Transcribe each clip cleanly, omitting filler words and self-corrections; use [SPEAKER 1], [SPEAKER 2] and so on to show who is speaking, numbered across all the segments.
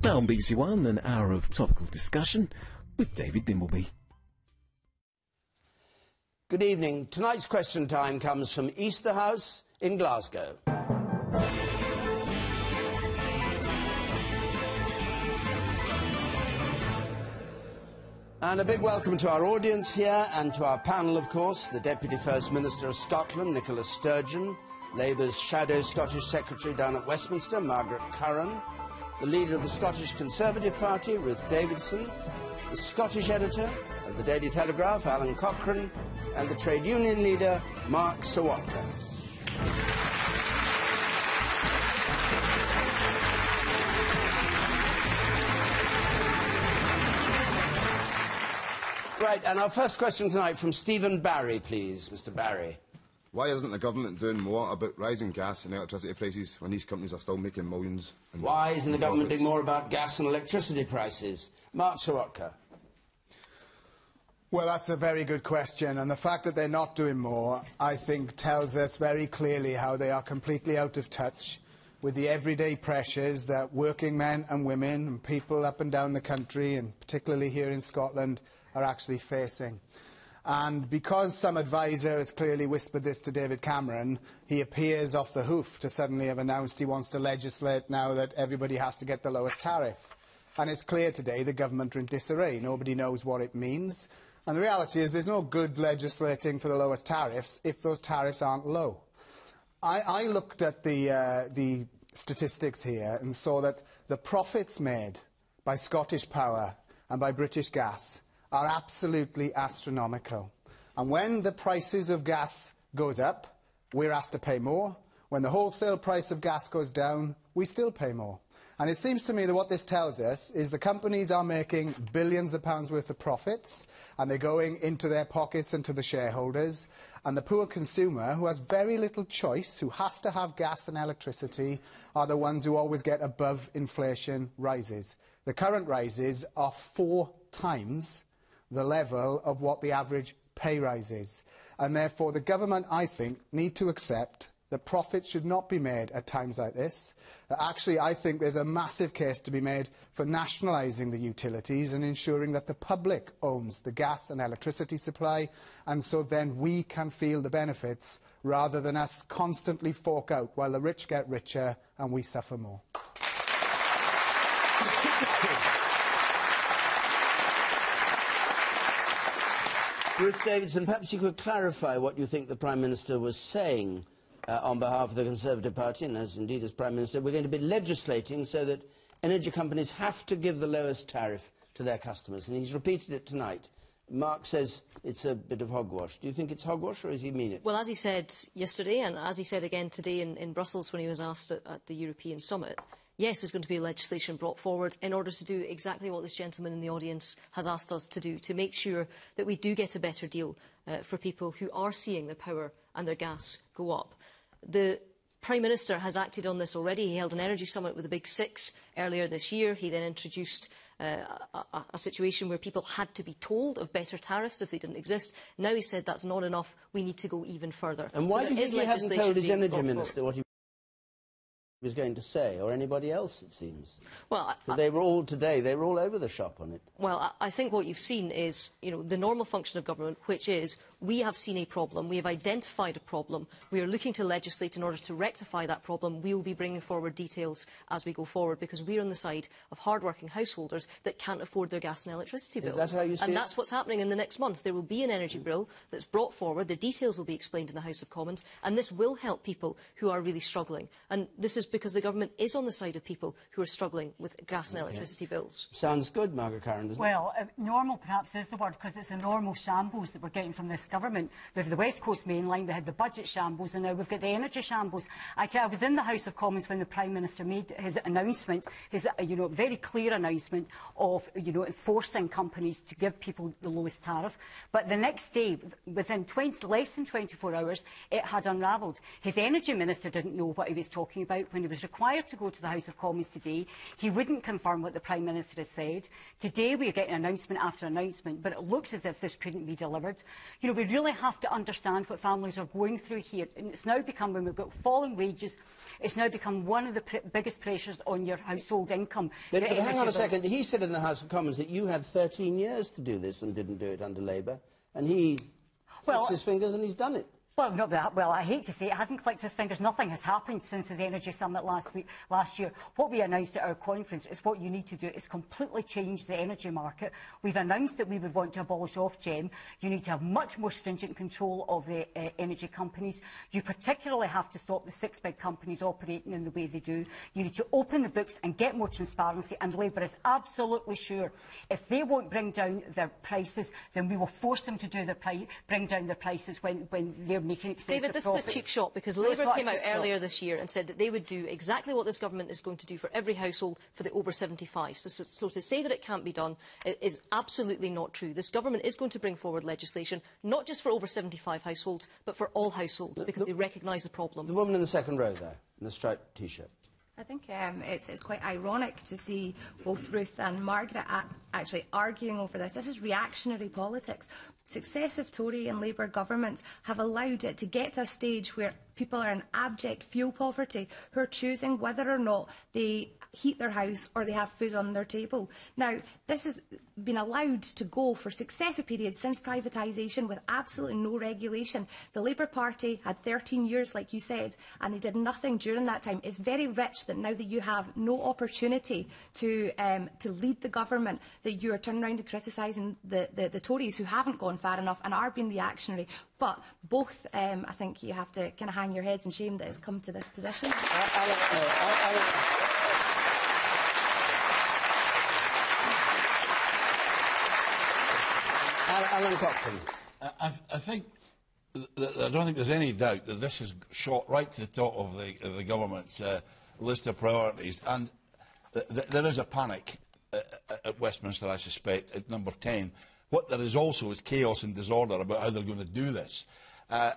[SPEAKER 1] Now on BBC One, an hour of topical discussion with David Dimbleby.
[SPEAKER 2] Good evening. Tonight's question time comes from Easter House in Glasgow. And a big welcome to our audience here and to our panel, of course, the Deputy First Minister of Scotland, Nicola Sturgeon, Labour's Shadow Scottish Secretary down at Westminster, Margaret Curran, the leader of the Scottish Conservative Party, Ruth Davidson, the Scottish editor of the Daily Telegraph, Alan Cochrane, and the trade union leader, Mark Serwotka. Right, and our first question tonight from Stephen Barry, please. Mr. Barry.
[SPEAKER 3] Why isn't the government doing more about rising gas and electricity prices when these companies are still making millions?
[SPEAKER 2] Why isn't the government doing more about gas and electricity prices? Mark Serwotka.
[SPEAKER 4] Well, that's a very good question, and the fact that they're not doing more, I think, tells us very clearly how they are completely out of touch with the everyday pressures that working men and women and people up and down the country, and particularly here in Scotland, are actually facing. And because some advisor has clearly whispered this to David Cameron, he appears off the hoof to suddenly have announced he wants to legislate now that everybody has to get the lowest tariff. And it's clear today the government are in disarray. Nobody knows what it means. And the reality is there's no good legislating for the lowest tariffs if those tariffs aren't low. I looked at the statistics here and saw that the profits made by Scottish Power and by British Gas are absolutely astronomical. And when the prices of gas goes up, we're asked to pay more. When the wholesale price of gas goes down, we still pay more. And it seems to me that what this tells us is the companies are making billions of pounds worth of profits, and they're going into their pockets and to the shareholders. And the poor consumer, who has very little choice, who has to have gas and electricity, are the ones who always get above inflation rises. The current rises are 4 times the level of what the average pay rise is. And therefore, the government, I think, need to accept that profits should not be made at times like this. Actually, I think there's a massive case to be made for nationalising the utilities and ensuring that the public owns the gas and electricity supply, and so then we can feel the benefits rather than us constantly fork out while the rich get richer and we suffer more.
[SPEAKER 2] Ruth Davidson, perhaps you could clarify what you think the Prime Minister was saying on behalf of the Conservative Party, and as indeed as Prime Minister, we're going to be legislating so that energy companies have to give the lowest tariff to their customers, and he's repeated it tonight. Mark says it's a bit of hogwash. Do you think it's hogwash, or does he mean it?
[SPEAKER 5] Well, as he said yesterday, and as he said again today in Brussels when he was asked at the European Summit, yes, there's going to be legislation brought forward in order to do exactly what this gentleman in the audience has asked us to do, to make sure that we do get a better deal for people who are seeing their power and their gas go up. The Prime Minister has acted on this already. He held an energy summit with the Big Six earlier this year. He then introduced a situation where people had to be told of better tariffs if they didn't exist. Now he said that's not enough. We need to go even further.
[SPEAKER 2] And why do you think he hadn't told his energy minister what he was going to say, or anybody else, it seems?
[SPEAKER 5] Well,
[SPEAKER 2] they were all today, they were all over the shop on it.
[SPEAKER 5] Well, I think what you've seen is, the normal function of government, which is we have seen a problem, we have identified a problem, we are looking to legislate in order to rectify that problem. We will be bringing forward details as we go forward, because we're on the side of hard-working householders that can't afford their gas and electricity bills.
[SPEAKER 2] That's how you see it?
[SPEAKER 5] And that's what's happening in the next month. There will be an energy bill that's brought forward, the details will be explained in the House of Commons, and this will help people who are really struggling. And this is because the government is on the side of people who are struggling with gas and electricity bills.
[SPEAKER 2] Sounds good, Margaret Curran, doesn't it?
[SPEAKER 6] Well, normal perhaps is the word, because it's a normal shambles that we're getting from this government. We have the West Coast Main Line, we had the budget shambles, and now we've got the energy shambles. I was in the House of Commons when the Prime Minister made his announcement, his very clear announcement of enforcing companies to give people the lowest tariff. But the next day, within less than 24 hours, it had unravelled. His energy minister didn't know what he was talking about when he was required to go to the House of Commons today. He wouldn't confirm what the Prime Minister has said. Today we are getting announcement after announcement, but it looks as if this couldn't be delivered. we really have to understand what families are going through here. And it's now become, when we've got falling wages, it's now become one of the biggest pressures on your household income.
[SPEAKER 2] But hang on a second. He said in the House of Commons that you had 13 years to do this and didn't do it under Labour. And he flicks his fingers and he's done it.
[SPEAKER 6] Well, no, well, I hate to say it hasn't clicked his fingers. Nothing has happened since his Energy Summit last year. What we announced at our conference is what you need to do is completely change the energy market. We've announced that we would want to abolish Ofgem. You need to have much more stringent control of the energy companies. You particularly have to stop the 6 big companies operating in the way they do. You need to open the books and get more transparency. And Labour is absolutely sure if they won't bring down their prices, then we will force them to bring down their prices when they're making excessive
[SPEAKER 5] David, this
[SPEAKER 6] profits.
[SPEAKER 5] is a cheap shot, because Labour came out earlier this year and said that they would do exactly what this government is going to do for every household for the over 75. So to say that it can't be done is absolutely not true. This government is going to bring forward legislation, not just for over 75 households, but for all households, because they recognise the problem.
[SPEAKER 2] The woman in the second row there, in the striped T-shirt.
[SPEAKER 7] I think it's quite ironic to see both Ruth and Margaret actually arguing over this. This is reactionary politics. Successive Tory and Labour governments have allowed it to get to a stage where people are in abject fuel poverty, who are choosing whether or not they heat their house or they have food on their table. Now, this has been allowed to go for successive periods since privatisation with absolutely no regulation. The Labour Party had 13 years, like you said, and they did nothing during that time. It's very rich that now that you have no opportunity to lead the government, that you are turning around and criticising the Tories, who haven't gone far enough and are being reactionary. But both, I think you have to kind of hang your heads in shame that it's come to this position.
[SPEAKER 2] Alan Cochrane.
[SPEAKER 8] I think I don't think there's any doubt that this has shot right to the top of the government's list of priorities, and there is a panic at Westminster, I suspect, at number 10. What there is also is chaos and disorder about how they're going to do this.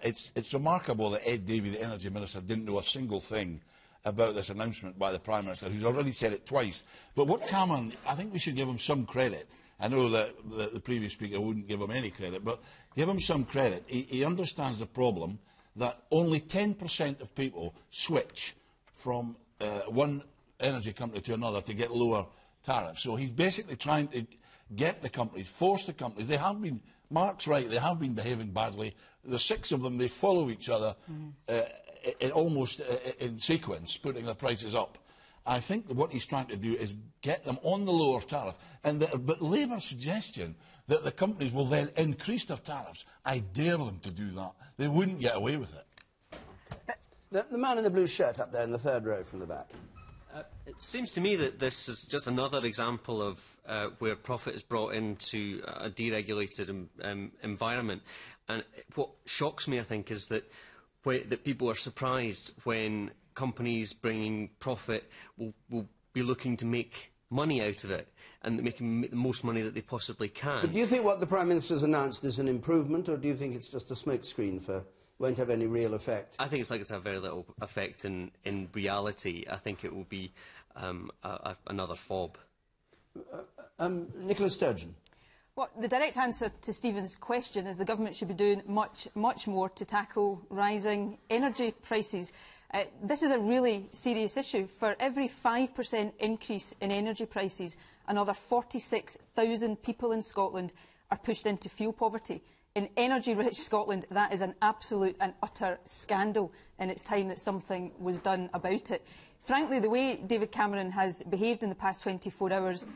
[SPEAKER 8] It's remarkable that Ed Davey, the Energy Minister, didn't know a single thing about this announcement by the Prime Minister, who's already said it twice. But what Cameron, I think we should give him some credit. I know that the previous speaker wouldn't give him any credit, but give him some credit. He understands the problem that only 10% of people switch from one energy company to another to get lower tariffs. So he's basically trying to get the companies, force the companies. They have been, Mark's right, they have been behaving badly. The 6 of them, they follow each other almost in sequence, putting their prices up. I think that what he's trying to do is get them on the lower tariff. But Labour's suggestion that the companies will then increase their tariffs, I dare them to do that. They wouldn't get away with it.
[SPEAKER 2] The man in the blue shirt up there in the third row from the back.
[SPEAKER 9] It seems to me that this is just another example of where profit is brought into a deregulated environment. And what shocks me, I think, is that people are surprised when companies bringing profit will be looking to make money out of it and making the most money that they possibly can.
[SPEAKER 2] But do you think what the Prime Minister's announced is an improvement, or do you think it's just a smokescreen for won't have any real effect?
[SPEAKER 9] I think it's likely to have very little effect in reality. I think it will be another fob.
[SPEAKER 2] Nicola Sturgeon.
[SPEAKER 10] Well, the direct answer to Stephen's question is the government should be doing much more to tackle rising energy prices. This is a really serious issue. For every 5% increase in energy prices, another 46,000 people in Scotland are pushed into fuel poverty. In energy-rich Scotland, that is an absolute and utter scandal, and it's time that something was done about it. Frankly, the way David Cameron has behaved in the past 24 hours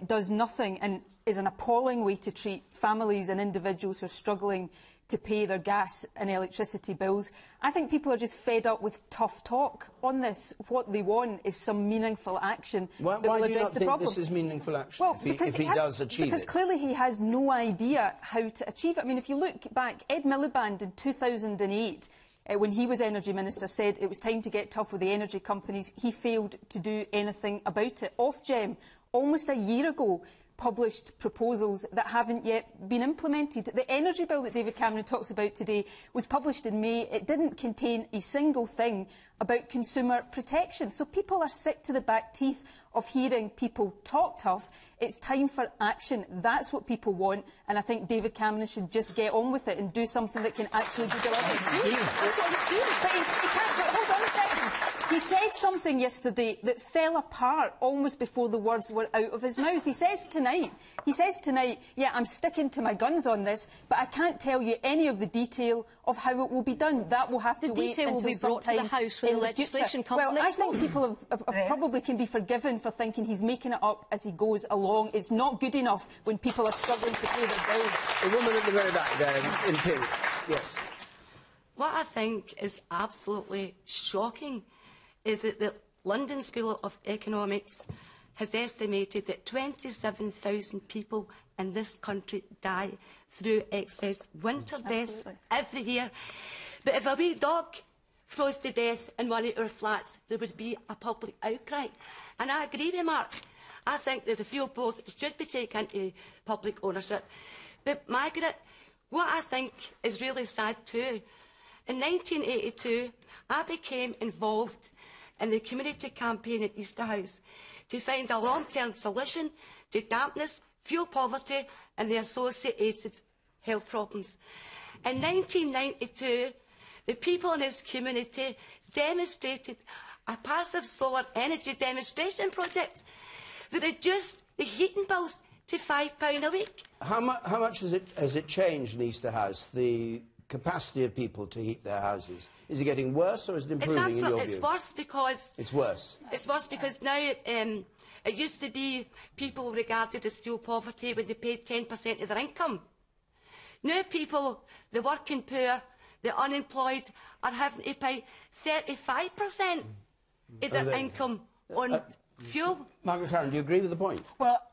[SPEAKER 10] does nothing and is an appalling way to treat families and individuals who are struggling to pay their gas and electricity bills. I think people are just fed up with tough talk on this. What they want is some meaningful action that will address the problem. Why do you not think this is
[SPEAKER 2] meaningful action,
[SPEAKER 10] well,
[SPEAKER 2] if he does achieve it?
[SPEAKER 10] Because clearly he has no idea how to achieve it. I mean, if you look back, Ed Miliband in 2008, when he was Energy Minister, said it was time to get tough with the energy companies. He failed to do anything about it. Ofgem, almost a year ago, published proposals that haven't yet been implemented. The energy bill that David Cameron talks about today was published in May. It didn't contain a single thing about consumer protection. So people are sick to the back teeth of hearing people talk tough. It's time for action. That's what people want, and I think David Cameron should just get on with it and do something that can actually be delivered. That's what he's doing. But he can't. Wait, hold on a second. He said something yesterday that fell apart almost before the words were out of his mouth. He says tonight, yeah, I'm sticking to my guns on this, but I can't tell you any of the detail of how it will be done. That will have to wait until
[SPEAKER 5] the detail will be brought to the House when the legislation comes next month.
[SPEAKER 10] I think people probably can be forgiven for thinking he's making it up as he goes along. It's not good enough when people are struggling to pay their bills.
[SPEAKER 2] The woman at the very back there in pink. Yes.
[SPEAKER 11] What I think is absolutely shocking is that the London School of Economics has estimated that 27,000 people in this country die through excess winter deaths every year. But if a wee dog froze to death in one of our flats, there would be a public outcry. And I agree with Mark. I think that the fuel bills should be taken into public ownership. But Margaret, what I think is really sad too, in 1982, I became involved in the community campaign at Easterhouse to find a long-term solution to dampness, fuel poverty and the associated health problems. In 1992, the people in this community demonstrated a passive solar energy demonstration project that reduced the heating bills to £5 a week.
[SPEAKER 2] How much has it changed in Easterhouse, the capacity of people to heat their houses? Is it getting worse or is it improving in your view?
[SPEAKER 11] It's worse because...
[SPEAKER 2] It's worse?
[SPEAKER 11] It's worse because now it used to be people regarded as fuel poverty when they paid 10% of their income. Now people, the working poor, the unemployed, are having to pay 35% of their income on fuel.
[SPEAKER 2] Margaret Curran, do you agree with the point?
[SPEAKER 6] Well,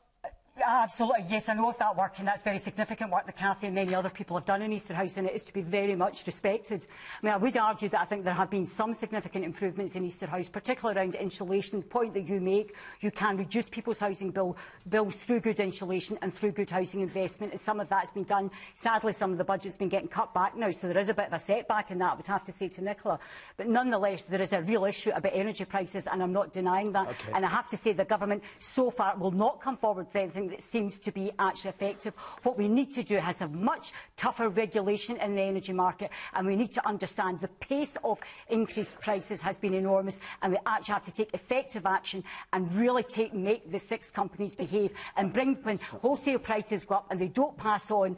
[SPEAKER 6] absolutely, yes, I know of that work, and that's very significant work that Cathy and many other people have done in Easterhouse, and it is to be very much respected. I mean, I would argue that I think there have been some significant improvements in Easterhouse, particularly around insulation. The point that you make, you can reduce people's housing bills through good insulation and through good housing investment, and some of that's been done. Sadly, some of the budget's been getting cut back now, so there is a bit of a setback in that, I would have to say to Nicola. But nonetheless, there is a real issue about energy prices, and I'm not denying that. Okay. And I have to say the government so far will not come forward with anything that seems to be actually effective. What we need to do is have much tougher regulation in the energy market, and we need to understand the pace of increased prices has been enormous, and we actually have to take effective action and really make the six companies behave and bring, when wholesale prices go up and they don't pass on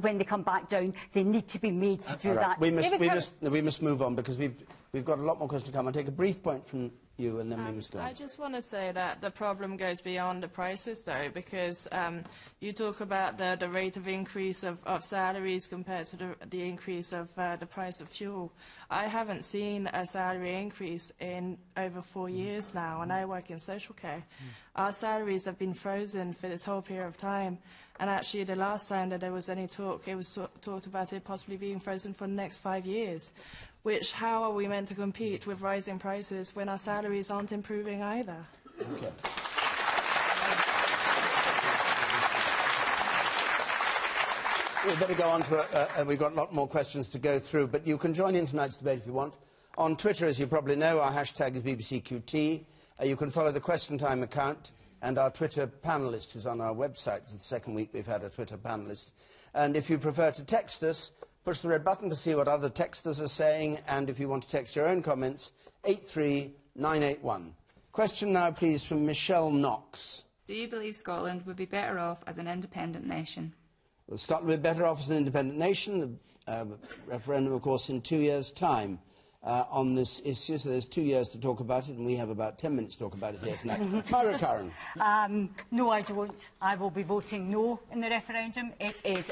[SPEAKER 6] when they come back down, they need to be made to do that.
[SPEAKER 2] We must move on because we've got a lot more questions to come. I'll take a brief point from you and then we must go on.
[SPEAKER 12] I just want to say that the problem goes beyond the prices, though, because you talk about the rate of increase of salaries compared to the increase of the price of fuel. I haven't seen a salary increase in over 4 years now, and I work in social care. Our salaries have been frozen for this whole period of time, and actually the last time that there was any talk, it was talked about it possibly being frozen for the next 5 years. Which, how are we meant to compete with rising prices when our salaries aren't improving either?
[SPEAKER 2] Okay. We better go on to we've got a lot more questions to go through, but you can join in tonight's debate if you want. On Twitter, as you probably know, our hashtag is BBCQT. You can follow the Question Time account and our Twitter panellist, who's on our website. It's the second week we've had a Twitter panellist. And if you prefer to text us, push the red button to see what other texters are saying, and if you want to text your own comments, 83981. Question now, please, from Michelle Knox.
[SPEAKER 13] Do you believe Scotland would be better off as an independent nation?
[SPEAKER 2] Well, Scotland would be better off as an independent nation. The referendum, of course, in 2 years' time on this issue, so there's 2 years to talk about it, and we have about 10 minutes to talk about it here tonight. Margaret Curran.
[SPEAKER 6] No, I don't. I will be voting no in the referendum. It is...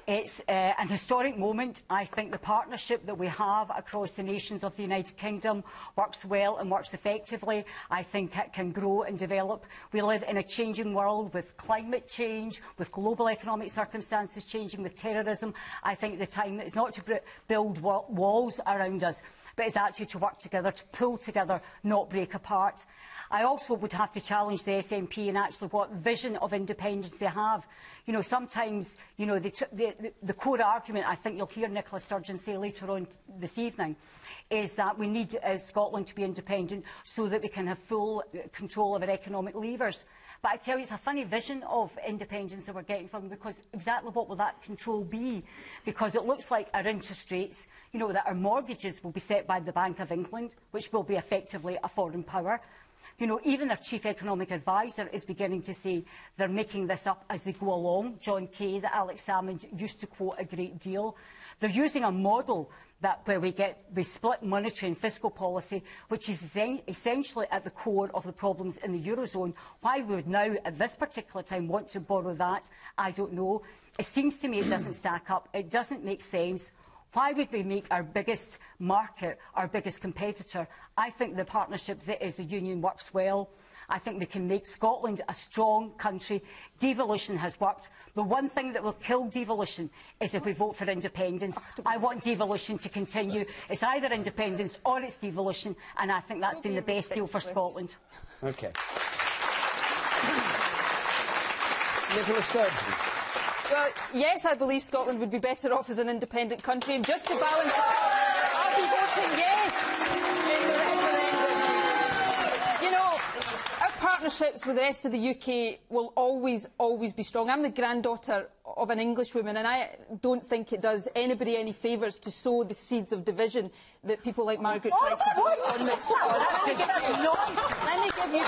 [SPEAKER 6] It's an historic moment. I think the partnership that we have across the nations of the United Kingdom works well and works effectively. I think it can grow and develop. We live in a changing world with climate change, with global economic circumstances changing, with terrorism. I think the time is not to build walls around us, but it's actually to work together, to pull together, not break apart. I also would have to challenge the SNP in actually what vision of independence they have. You know, sometimes, you know, the core argument, I think you'll hear Nicola Sturgeon say later on this evening, is that we need Scotland to be independent so that we can have full control of our economic levers. But I tell you, it's a funny vision of independence that we're getting from them, because exactly what will that control be? Because it looks like our interest rates, you know, that our mortgages will be set by the Bank of England, which will be effectively a foreign power. You know, even their chief economic advisor is beginning to say they're making this up as they go along. John Kay, that Alex Salmond used to quote a great deal. They're using a model where we split monetary and fiscal policy, which is essentially at the core of the problems in the Eurozone. Why we would now, at this particular time, want to borrow that, I don't know. It seems to me it doesn't stack up. It doesn't make sense. Why would we make our biggest market our biggest competitor? I think the partnership that is the Union works well. I think we can make Scotland a strong country. Devolution has worked. The one thing that will kill devolution is if we vote for independence. I want devolution to continue. It's either independence or it's devolution, and I think that's been the best deal for Scotland.
[SPEAKER 2] Okay. Nicola Sturgeon.
[SPEAKER 10] Well, yes, I believe Scotland would be better off as an independent country, and just to balance it, I'll be voting yes in the referendum. You know, our partnerships with the rest of the UK will always be strong. I'm the granddaughter of an Englishwoman, and I don't think it does anybody any favours to sow the seeds of division that people like Margaret try to do on this. Let me give you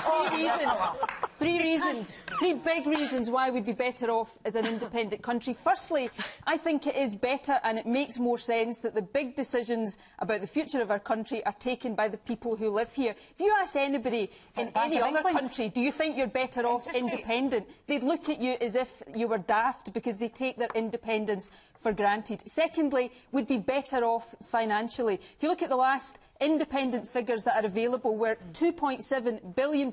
[SPEAKER 10] three big reasons why we'd be better off as an independent country. Firstly, I think it is better and it makes more sense that the big decisions about the future of our country are taken by the people who live here. If you asked anybody in any other country, do you think you're better off independent, they'd look at you as if you were daft, because they take their independence for granted. Secondly, we'd be better off financially. If you look at the last independent figures that are available, we're £2.7 billion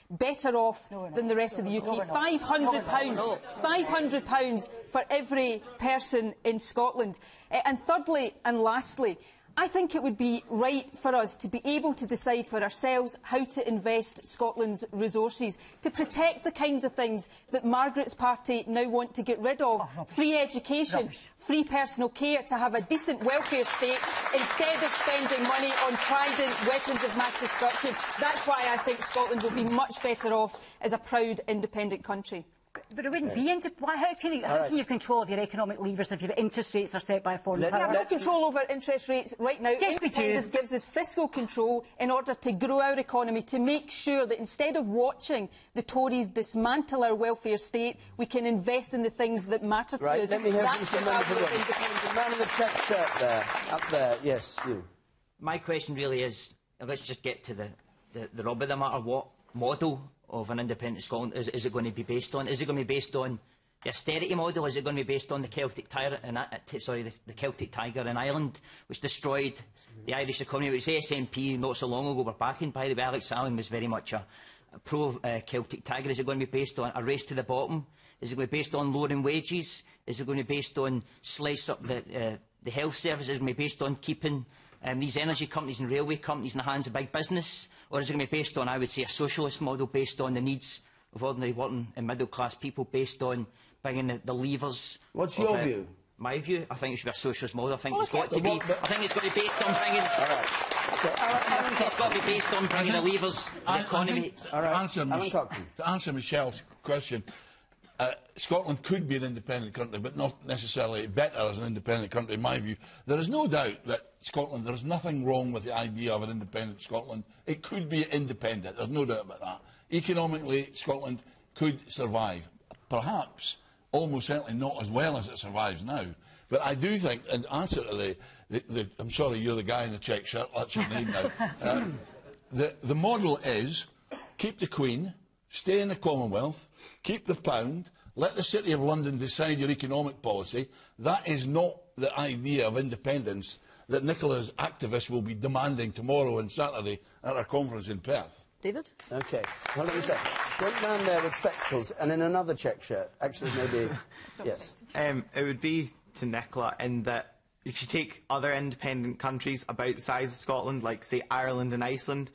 [SPEAKER 10] better off than the rest of the UK. £500 for every person in Scotland. And thirdly and lastly, I think it would be right for us to be able to decide for ourselves how to invest Scotland's resources, to protect the kinds of things that Margaret's party now want to get rid of. Free education, free personal care, to have a decent welfare state instead of spending money on trident weapons of mass destruction. That's why I think Scotland will be much better off as a proud independent country.
[SPEAKER 6] But it wouldn't be how can you control your economic levers if your interest rates are set by a foreign power?
[SPEAKER 10] We have no control over interest rates right now.
[SPEAKER 6] Yes, we do.
[SPEAKER 10] Independence gives us fiscal control in order to grow our economy, to make sure that instead of watching the Tories dismantle our welfare state, we can invest in the things that matter to us.
[SPEAKER 2] Let me hear from some members of the man in the check shirt there, up there. Yes, you.
[SPEAKER 14] My question really is, let's just get to the rub of the matter. What model of an independent Scotland is it going to be based on? Is it going to be based on the austerity model? Is it going to be based on the Celtic Tiger in Ireland, which destroyed the Irish economy, which the SNP not so long ago were backing? By the way, Alex Salmond was very much a pro-Celtic Tiger. Is it going to be based on a race to the bottom? Is it going to be based on lowering wages? Is it going to be based on slice up the health services? Is it going to be based on keeping these energy companies and railway companies in the hands of big business? Or is it going to be based on, I would say, a socialist model based on the needs of ordinary working and middle-class people, based on bringing the levers?
[SPEAKER 2] What's your view?
[SPEAKER 14] My view? I think it should be a socialist model. I think it's got to be. I think it's got to be based on bringing. I think it's got to be based on bringing the levers of the economy.
[SPEAKER 8] To answer Michelle's question, Scotland could be an independent country, but not necessarily better as an independent country, in my view. There is no doubt that Scotland, there is nothing wrong with the idea of an independent Scotland. It could be independent, there's no doubt about that. Economically, Scotland could survive. Perhaps, almost certainly not as well as it survives now. But I do think, in answer to I'm sorry, you're the guy in the check shirt, that's your name now. The model is keep the Queen, stay in the Commonwealth, keep the pound, Let the City of London decide your economic policy. That is not the idea of independence that Nicola's activists will be demanding tomorrow and Saturday at our conference in Perth.
[SPEAKER 5] David?
[SPEAKER 2] OK. Hold on a sec. One man there with spectacles and in another check shirt. Actually, maybe... yes.
[SPEAKER 15] It would be to Nicola in that if you take other independent countries about the size of Scotland, like, say, Ireland and Iceland,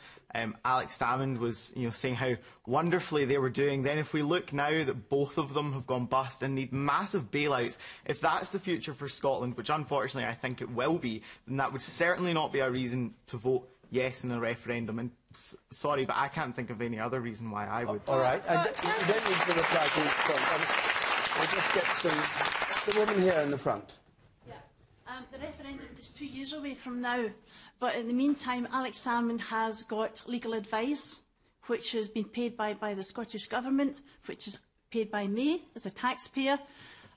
[SPEAKER 15] Alex Salmond was saying how wonderfully they were doing. Then if we look now that both of them have gone bust and need massive bailouts, if that's the future for Scotland, which unfortunately I think it will be, then that would certainly not be a reason to vote yes in a referendum. And sorry, but I can't think of any other reason why I would.
[SPEAKER 2] All right. You don't need to reply to each point. We'll just get some... The woman here in the front.
[SPEAKER 16] The referendum is 2 years away from now, but in the meantime, Alex Salmond has got legal advice, which has been paid by the Scottish Government, which is paid by me as a taxpayer.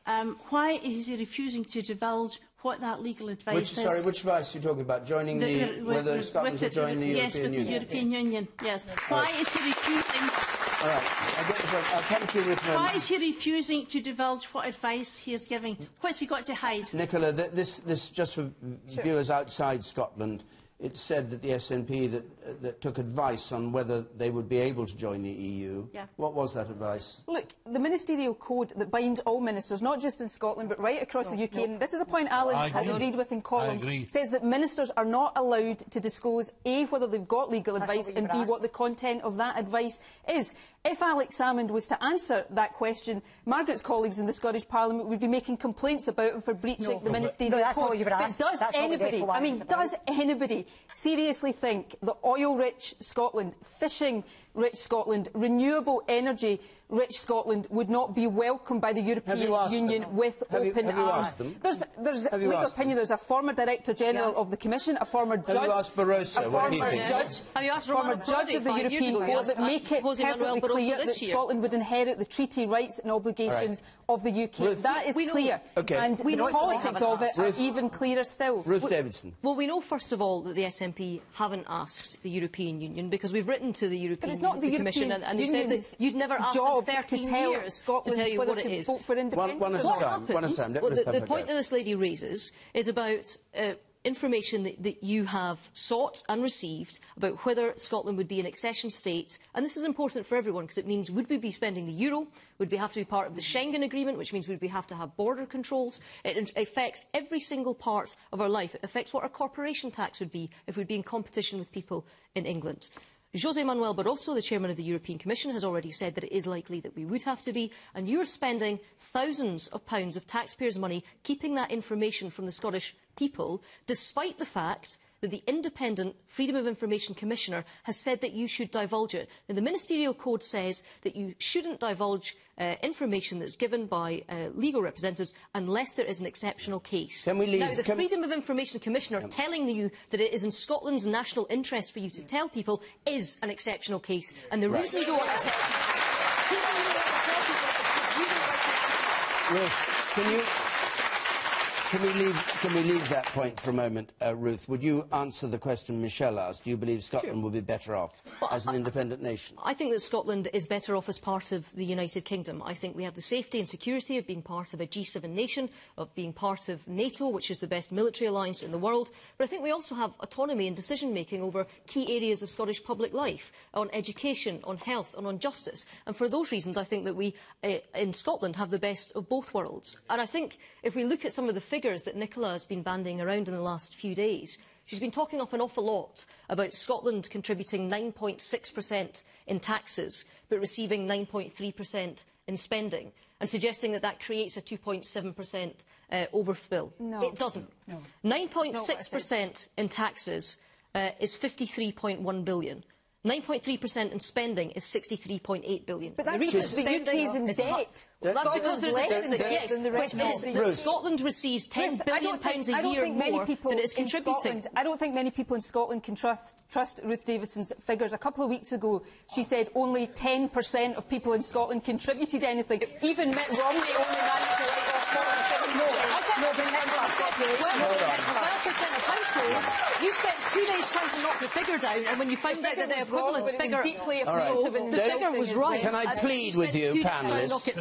[SPEAKER 16] Why is he refusing to divulge what that legal advice is?
[SPEAKER 2] Sorry, which advice are you talking about? Joining whether Scotland will join the European Union?
[SPEAKER 16] Yes, with the European Union, yes. Why is he refusing...
[SPEAKER 2] All right, I get the point. I'll come to you with...
[SPEAKER 16] Why is he refusing to divulge what advice he is giving? What's he got to hide?
[SPEAKER 2] Nicola, this just for viewers outside Scotland, it's said that the SNP that took advice on whether they would be able to join the EU.
[SPEAKER 16] Yeah.
[SPEAKER 2] What was that advice?
[SPEAKER 10] Look, the ministerial code that binds all ministers, not just in Scotland but right across the UK, and this is a point Alan has agreed with in columns, says that ministers are not allowed to disclose A, whether they've got legal advice, and B, what the content of that advice is. If Alex Salmond was to answer that question, Margaret's colleagues in the Scottish Parliament would be making complaints about him for breaching the ministerial code. But does anybody seriously think that oil-rich Scotland, fishing-rich Scotland, renewable energy-rich Scotland would not be welcomed by the European Union with open arms? There's legal opinion. There's a former Director General of the Commission, a former judge,
[SPEAKER 2] Have you asked Barroso what he thinks?
[SPEAKER 10] former judge of the European Court that make it perfectly clear that Scotland would inherit the treaty rights and obligations of the UK.
[SPEAKER 2] Ruth,
[SPEAKER 10] that is clear. And the politics of it are even clearer still.
[SPEAKER 2] Ruth Davidson.
[SPEAKER 5] Well, we know, first of all, that the SNP haven't asked the European Union, because we've written to the European Commission and they said that you'd never asked them 13 years to tell you what it is.
[SPEAKER 2] One at a time.
[SPEAKER 5] The point that this lady raises is about information that you have sought and received about whether Scotland would be an accession state. And this is important for everyone, because it means, would we be spending the euro? Would we have to be part of the Schengen Agreement, which means would we have to have border controls? It affects every single part of our life. It affects what our corporation tax would be if we'd be in competition with people in England. José Manuel Barroso, the chairman of the European Commission, has already said that it is likely that we would have to be, and you're spending thousands of pounds of taxpayers' money keeping that information from the Scottish people, despite the fact that the independent Freedom of Information Commissioner has said that you should divulge it. Now, the Ministerial Code says that you shouldn't divulge information that's given by legal representatives unless there is an exceptional case.
[SPEAKER 2] Can we leave?
[SPEAKER 5] Now, the Freedom of Information Commissioner telling you that it is in Scotland's national interest for you to tell people is an exceptional case. And the reason you don't want to tell people is you don't like to answer.
[SPEAKER 2] Can we leave that point for a moment, Ruth? Would you answer the question Michelle asked? Do you believe Scotland will be better off as an independent nation?
[SPEAKER 5] I think that Scotland is better off as part of the United Kingdom. I think we have the safety and security of being part of a G7 nation, of being part of NATO, which is the best military alliance in the world. But I think we also have autonomy and decision-making over key areas of Scottish public life, on education, on health and on justice. And for those reasons, I think that we, in Scotland, have the best of both worlds. And I think if we look at some of the figures that Nicola has been banding around in the last few days, she's been talking up an awful lot about Scotland contributing 9.6% in taxes, but receiving 9.3% in spending, and suggesting that that creates a 2.7% overspill.
[SPEAKER 10] No.
[SPEAKER 5] It doesn't. 9.6% in taxes is 53.1 billion. 9.3% in spending is 63.8 billion.
[SPEAKER 10] But that's because the UK is in debt.
[SPEAKER 5] That's because there's a deficit,
[SPEAKER 10] than the rest
[SPEAKER 5] which is that Scotland receives £10 billion a year more than it is contributing.
[SPEAKER 10] I don't think many people in Scotland can trust Ruth Davidson's figures. A couple of weeks ago, she said only 10% of people in Scotland contributed anything. Even Mitt Romney only managed to write off 47 more. 12% of
[SPEAKER 5] actually, you spent 2 days trying to knock the figure down, and when you found out that the equivalent figure...
[SPEAKER 10] deeply
[SPEAKER 5] offensive in the figure was right.
[SPEAKER 2] Can I plead with you, panellists?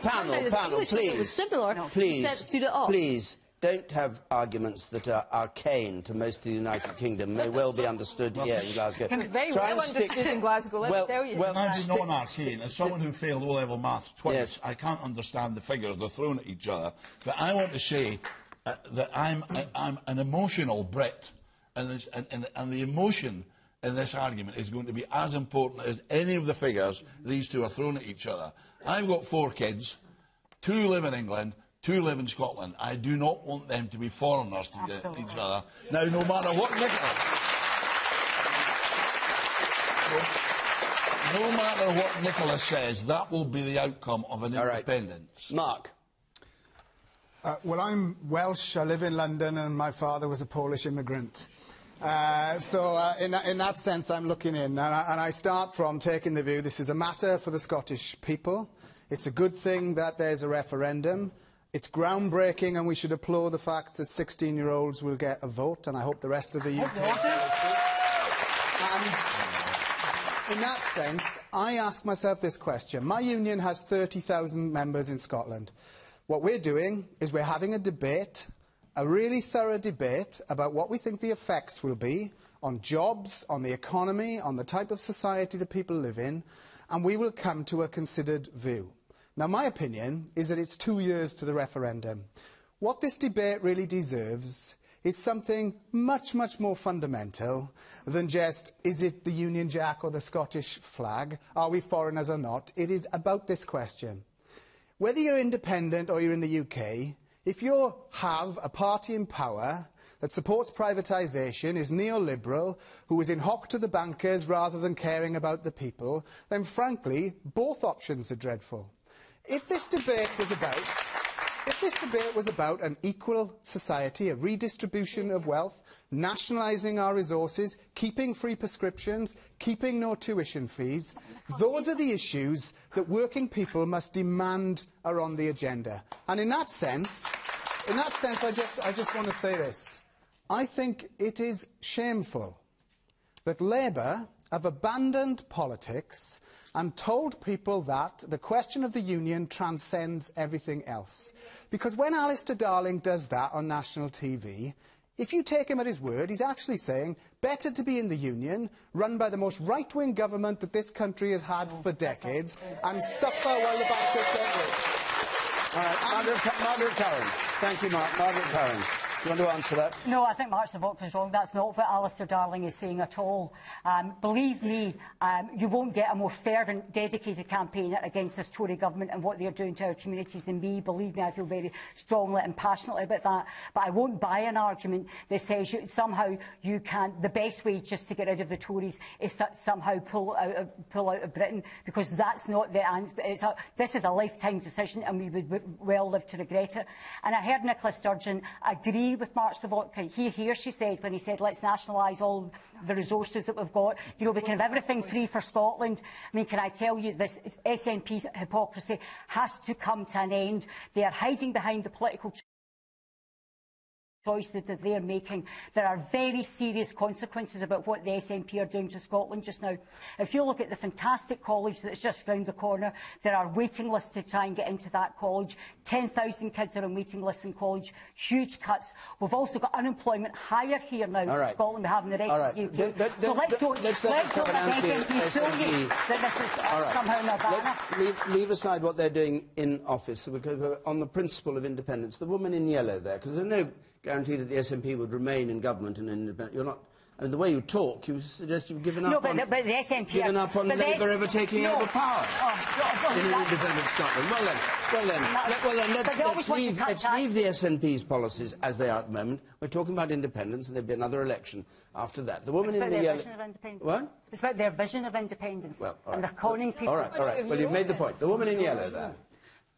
[SPEAKER 2] Panel, please, don't have arguments that are arcane to most of the United Kingdom. May well be understood here in Glasgow.
[SPEAKER 10] Very well understood in Glasgow, let me tell you.
[SPEAKER 8] Well, I'm non-arcane. As someone who failed O-level maths twice, yes. I can't understand the figures. They're thrown at each other. But I want to say that I'm an emotional Brit, and the emotion in this argument is going to be as important as any of the figures these two are thrown at each other. I've got 4 kids. 2 live in England. 2 live in Scotland. I do not want them to be foreigners to each other. Now, no matter what Nicola... No matter what Nicola says, that will be the outcome of an independence.
[SPEAKER 2] Mark.
[SPEAKER 4] Well, I'm Welsh. I live in London, and my father was a Polish immigrant. So in that sense, I'm looking in. And I start from taking the view this is a matter for the Scottish people. It's a good thing that there's a referendum. It's groundbreaking, and we should applaud the fact that 16-year-olds will get a vote, and I hope the rest of the UK... And in that sense, I ask myself this question. My union has 30,000 members in Scotland. What we're doing is we're having a debate, a really thorough debate, about what we think the effects will be on jobs, on the economy, on the type of society that people live in, and we will come to a considered view. Now, my opinion is that it's 2 years to the referendum. What this debate really deserves is something much, much more fundamental than just, is it the Union Jack or the Scottish flag? Are we foreigners or not? It is about this question. Whether you're independent or you're in the UK, if you have a party in power that supports privatisation, is neoliberal, who is in hock to the bankers rather than caring about the people, then frankly, both options are dreadful. If this debate was about an equal society, a redistribution of wealth, nationalising our resources, keeping free prescriptions, keeping no tuition fees, those are the issues that working people must demand are on the agenda. And in that sense, I just want to say this. I think it is shameful that Labour have abandoned politics and told people that the question of the union transcends everything else. Because when Alistair Darling does that on national TV, if you take him at his word, he's actually saying better to be in the union, run by the most right-wing government that this country has had for decades, and suffer while the bankers get rich.
[SPEAKER 2] All right, Margaret Curran. Thank you, Mark. Margaret Curran. Do you want to answer that?
[SPEAKER 6] No, I think Mark Serwotka's wrong. That's not what Alistair Darling is saying at all. Believe me, you won't get a more fervent, dedicated campaign against this Tory government and what they're doing to our communities than me. Believe me, I feel very strongly and passionately about that. But I won't buy an argument that says somehow you can't. The best way just to get rid of the Tories is to somehow pull out of Britain, because that's not the answer. This is a lifetime decision, and we would well live to regret it. And I heard Nicola Sturgeon agree with Mark Serwotka. He here, she said, when he said, let's nationalise all the resources that we've got. You know, we can have everything free for Scotland. I mean, can I tell you, this SNP's hypocrisy has to come to an end. They are hiding behind the political choices that they're making. There are very serious consequences about what the SNP are doing to Scotland just now. If you look at the fantastic college that's just round the corner, there are waiting lists to try and get into that college. 10,000 kids are on waiting lists in college. Huge cuts. We've also got unemployment higher here now in Scotland we have in the rest of the UK. So let's don't let the SNP show you that this is somehow not bad.
[SPEAKER 2] Let's leave aside what they're doing in office, because on the principle of independence, the woman in yellow there, because there's no guarantee that the SNP would remain in government and independent. You're not. I mean, the way you talk, you suggest you've given up on
[SPEAKER 6] the SNP
[SPEAKER 2] given up on Labour ever taking over power in an independent Scotland. Let's leave the SNP's policies as they are at the moment. We're talking about independence, and there'll be another election after that. The woman in the yellow. What?
[SPEAKER 6] It's about their vision of independence. Well, and they're conning people.
[SPEAKER 2] All right. Well, you've made the point. The woman in yellow there.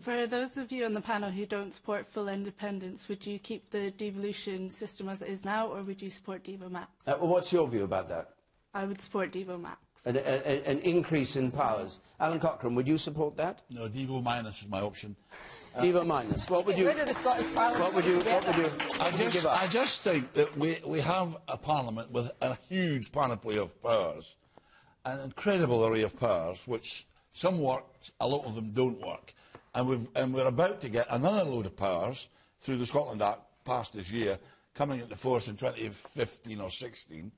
[SPEAKER 12] For those of you on the panel who don't support full independence, would you keep the devolution system as it is now, or would you support Devo Max?
[SPEAKER 2] Well, what's your view about that?
[SPEAKER 12] I would support Devo Max.
[SPEAKER 2] An increase in powers. Alan Cochrane, would you support that?
[SPEAKER 8] No, Devo minus is my option.
[SPEAKER 2] Even minus. What would you? What would you give up?
[SPEAKER 8] I just think that we have a parliament with a huge panoply of powers, an incredible array of powers, which some work, a lot of them don't work, and we're about to get another load of powers through the Scotland Act passed this year, coming into force in 2015 or 16.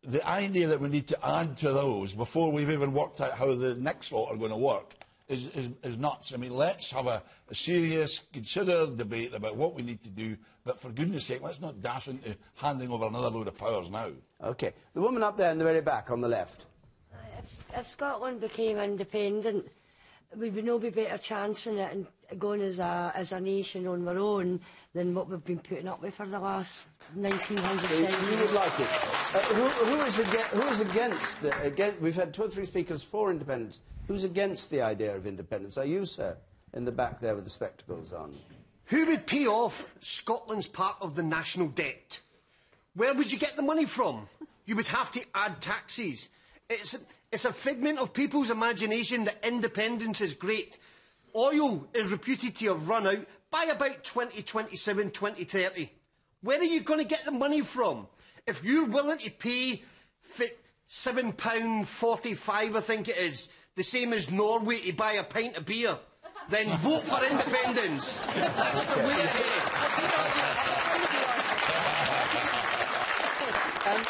[SPEAKER 8] The idea that we need to add to those before we've even worked out how the next lot are going to work is nuts. I mean, let's have a serious, considered debate about what we need to do, but for goodness sake, let's not dash into handing over another load of powers now.
[SPEAKER 2] OK. The woman up there in the very back on the left.
[SPEAKER 17] If Scotland became independent, we would no be better chance in it and going as a nation on our own than what we've been putting up with for the last 1900
[SPEAKER 2] So you would like it. Who is against? We've had 2 or 3 speakers for independence. Who's against the idea of independence? Are you, sir, in the back there with the spectacles on?
[SPEAKER 18] Who would pay off Scotland's part of the national debt? Where would you get the money from? You would have to add taxes. It's a figment of people's imagination that independence is great. Oil is reputed to have run out by about 2027, 2030. Where are you going to get the money from? If you're willing to pay £7.45, I think it is, the same as Norway to buy a pint of beer, then vote for independence. That's the way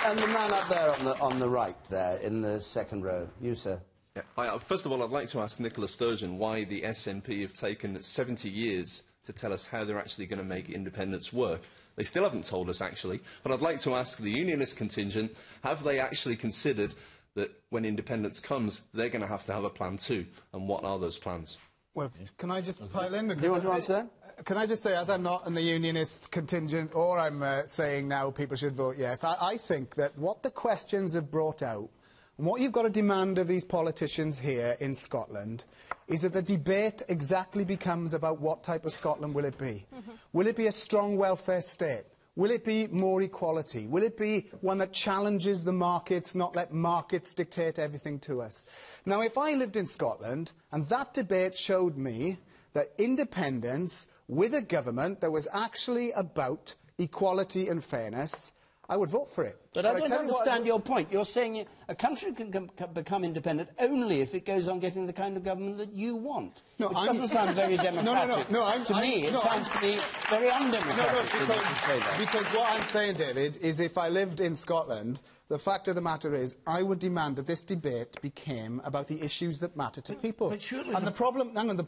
[SPEAKER 2] And the man up there on the right there, in the second row. You, sir.
[SPEAKER 19] Yeah. First of all, I'd like to ask Nicola Sturgeon why the SNP have taken 70 years to tell us how they're actually going to make independence work. They still haven't told us, actually. But I'd like to ask the unionist contingent, have they actually considered that when independence comes, they're going to have a plan too? And what are those plans?
[SPEAKER 4] Well, can I just pile in?
[SPEAKER 2] Do you want to answer that?
[SPEAKER 4] Can I just say, as I'm not in the unionist contingent, or I'm saying now people should vote yes, I think that what the questions have brought out, and what you've got to demand of these politicians here in Scotland, is that the debate exactly becomes about what type of Scotland will it be. Will it be a strong welfare state? Will it be more equality? Will it be one that challenges the markets, not let markets dictate everything to us? Now, if I lived in Scotland, and that debate showed me that independence with a government that was actually about equality and fairness, I would vote for it.
[SPEAKER 2] But I don't understand your point. You're saying a country can become independent only if it goes on getting the kind of government that you want. No, which doesn't sound very democratic. To me, it sounds to me very undemocratic.
[SPEAKER 4] Because what I'm saying, David, is if I lived in Scotland, the fact of the matter is I would demand that this debate became about the issues that matter to people. And the problem, the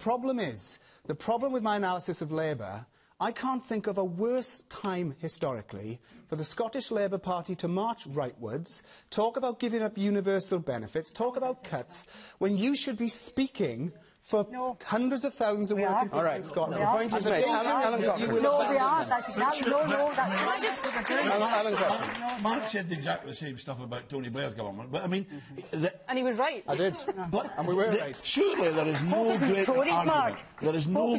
[SPEAKER 4] problem with my analysis of Labour, I can't think of a worse time historically for the Scottish Labour Party to march rightwards, talk about giving up universal benefits, talk about cuts, when you should be speaking for hundreds of thousands of working people in Scotland.
[SPEAKER 2] The point is made. Alan Cochrane.
[SPEAKER 6] No, we are. That's exactly.
[SPEAKER 8] Mark said exactly the same stuff about Tony Blair's government, but I mean...
[SPEAKER 10] and he was right.
[SPEAKER 4] I did. And we were right.
[SPEAKER 8] Surely there is no greater argument. There is no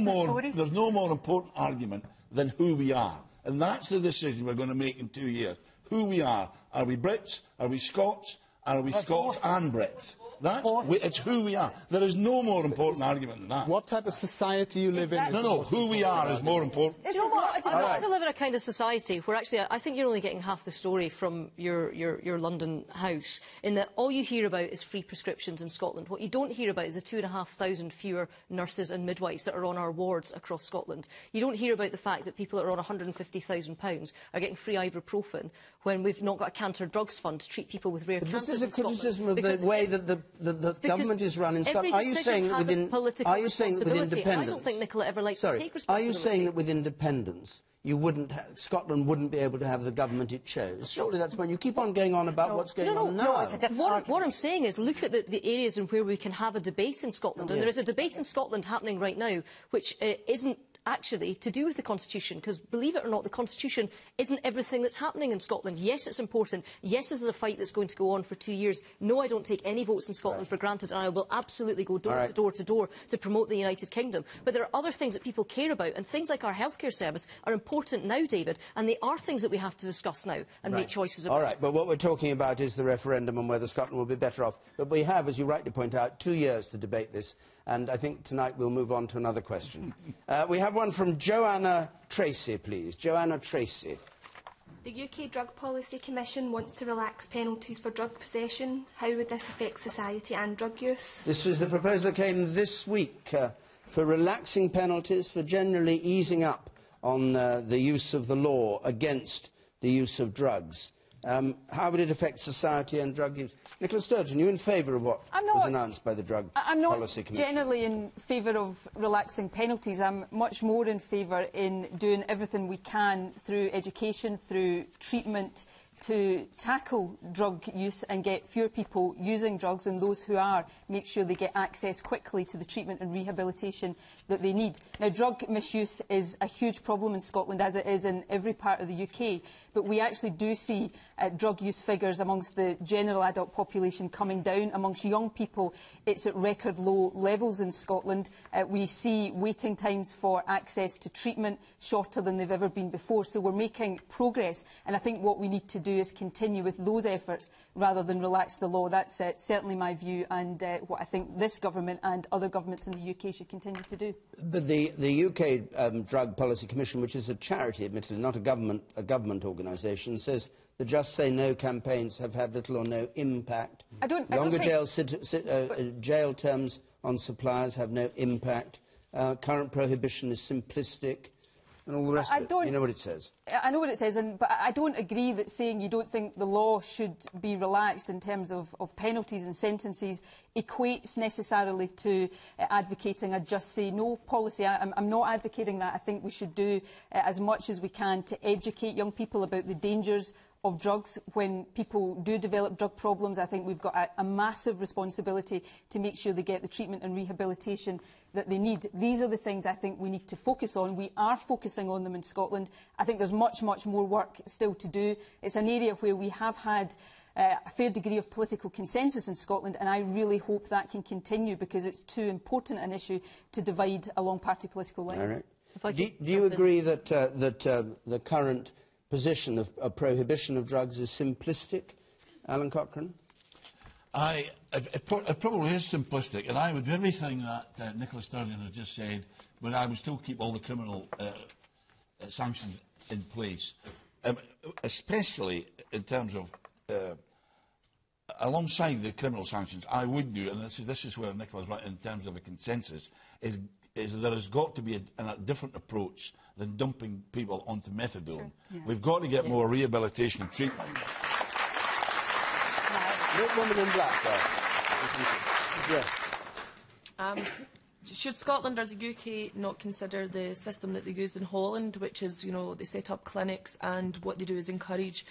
[SPEAKER 8] more important argument than who we are. And that's the decision we're going to make in 2 years. Who we are. Are we Brits? Are we Scots? Are we Scots and Brits? It's who we are. There is no more important argument than that.
[SPEAKER 4] What type of society you live in?
[SPEAKER 8] No, who we are is more important.
[SPEAKER 5] You know what? I don't want to live in a kind of society where actually I think you're only getting half the story from your London house, in that all you hear about is free prescriptions in Scotland. What you don't hear about is the 2,500 fewer nurses and midwives that are on our wards across Scotland. You don't hear about the fact that people that are on £150,000 are getting free ibuprofen when we've not got a cancer drugs fund to treat people with rare cancers.
[SPEAKER 2] This is a criticism of the way that the government is run in Scotland. Are you saying that with independence?
[SPEAKER 5] I don't think Nicola ever likes to take responsibility.
[SPEAKER 2] Are you saying that with independence Scotland wouldn't be able to have the government it chose? Surely that's when you keep on going on about what's going on now.
[SPEAKER 5] What I'm saying is look at the areas in where we can have a debate in Scotland, and there is a debate in Scotland happening right now which isn't actually to do with the Constitution, because, believe it or not, the Constitution isn't everything that's happening in Scotland. Yes, it's important. Yes, this is a fight that's going to go on for 2 years. No, I don't take any votes in Scotland for granted, and I will absolutely go door to door to door to promote the United Kingdom. But there are other things that people care about, and things like our healthcare service are important now, David, and they are things that we have to discuss now and make choices about.
[SPEAKER 2] All right, but what we're talking about is the referendum and whether Scotland will be better off. But we have, as you rightly point out, 2 years to debate this, and I think tonight we'll move on to another question. We have one from Joanna Tracy, please. Joanna Tracy.
[SPEAKER 20] The UK Drug Policy Commission wants to relax penalties for drug possession. How would this affect society and drug use?
[SPEAKER 2] This was the proposal that came this week for relaxing penalties, for generally easing up on the use of the law against the use of drugs. How would it affect society and drug use? Nicola Sturgeon, are you in favour of what was announced by the Drug Policy Commission?
[SPEAKER 10] I'm not generally in favour of relaxing penalties. I'm much more in favour in doing everything we can through education, through treatment, to tackle drug use and get fewer people using drugs, and those who are, make sure they get access quickly to the treatment and rehabilitation that they need. Now, drug misuse is a huge problem in Scotland, as it is in every part of the UK, but we actually do see drug use figures amongst the general adult population coming down. Amongst young people, it's at record low levels in Scotland. We see waiting times for access to treatment shorter than they've ever been before, so we're making progress, and I think what we need to do is continue with those efforts rather than relax the law. That's certainly my view, and what I think this government and other governments in the UK should continue to do.
[SPEAKER 2] But the UK Drug Policy Commission, which is a charity, admittedly, not a government organisation, says the Just Say No campaigns have had little or no impact. Longer jail terms on suppliers have no impact. Current prohibition is simplistic. And all the rest of it. You know what it says.
[SPEAKER 10] I know what it says, but I don't agree that saying you don't think the law should be relaxed in terms of penalties and sentences equates necessarily to advocating a just say no policy. I'm not advocating that. I think we should do as much as we can to educate young people about the dangers of drugs. When people do develop drug problems, I think we've got a massive responsibility to make sure they get the treatment and rehabilitation that they need. These are the things I think we need to focus on. We are focusing on them in Scotland. I think there's much more work still to do. It's an area where we have had a fair degree of political consensus in Scotland, and I really hope that can continue, because it's too important an issue to divide along party political lines.
[SPEAKER 2] Right. Do you agree that the current position of prohibition of drugs is simplistic, Alan Cochrane?
[SPEAKER 8] It probably is simplistic, and I would do everything that Nicola Sturgeon has just said, but I would still keep all the criminal sanctions in place, especially in terms of alongside the criminal sanctions. I would do, and this is where Nicola's right in terms of a consensus, is there has got to be a different approach than dumping people onto methadone. Sure. Yeah. We've got to get more rehabilitation and treatment.
[SPEAKER 2] Woman in black there.
[SPEAKER 21] Yes. Should Scotland or the UK not consider the system that they used in Holland, which is, you know, they set up clinics, and what they do is encourage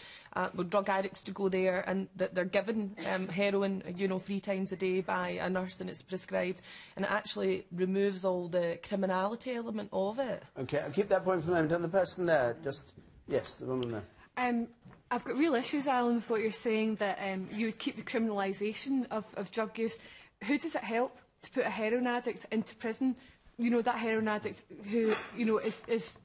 [SPEAKER 21] drug addicts to go there, and that they're given heroin, you know, 3 times a day by a nurse, and it's prescribed, and it actually removes all the criminality element of it. OK, I'll
[SPEAKER 2] keep that point for a moment. And the person there, yes, the woman there.
[SPEAKER 22] I've got real issues, Alan, with what you're saying, that you would keep the criminalisation of drug use. Who does it help to put a heroin addict into prison? You know, that heroin addict who, you know, is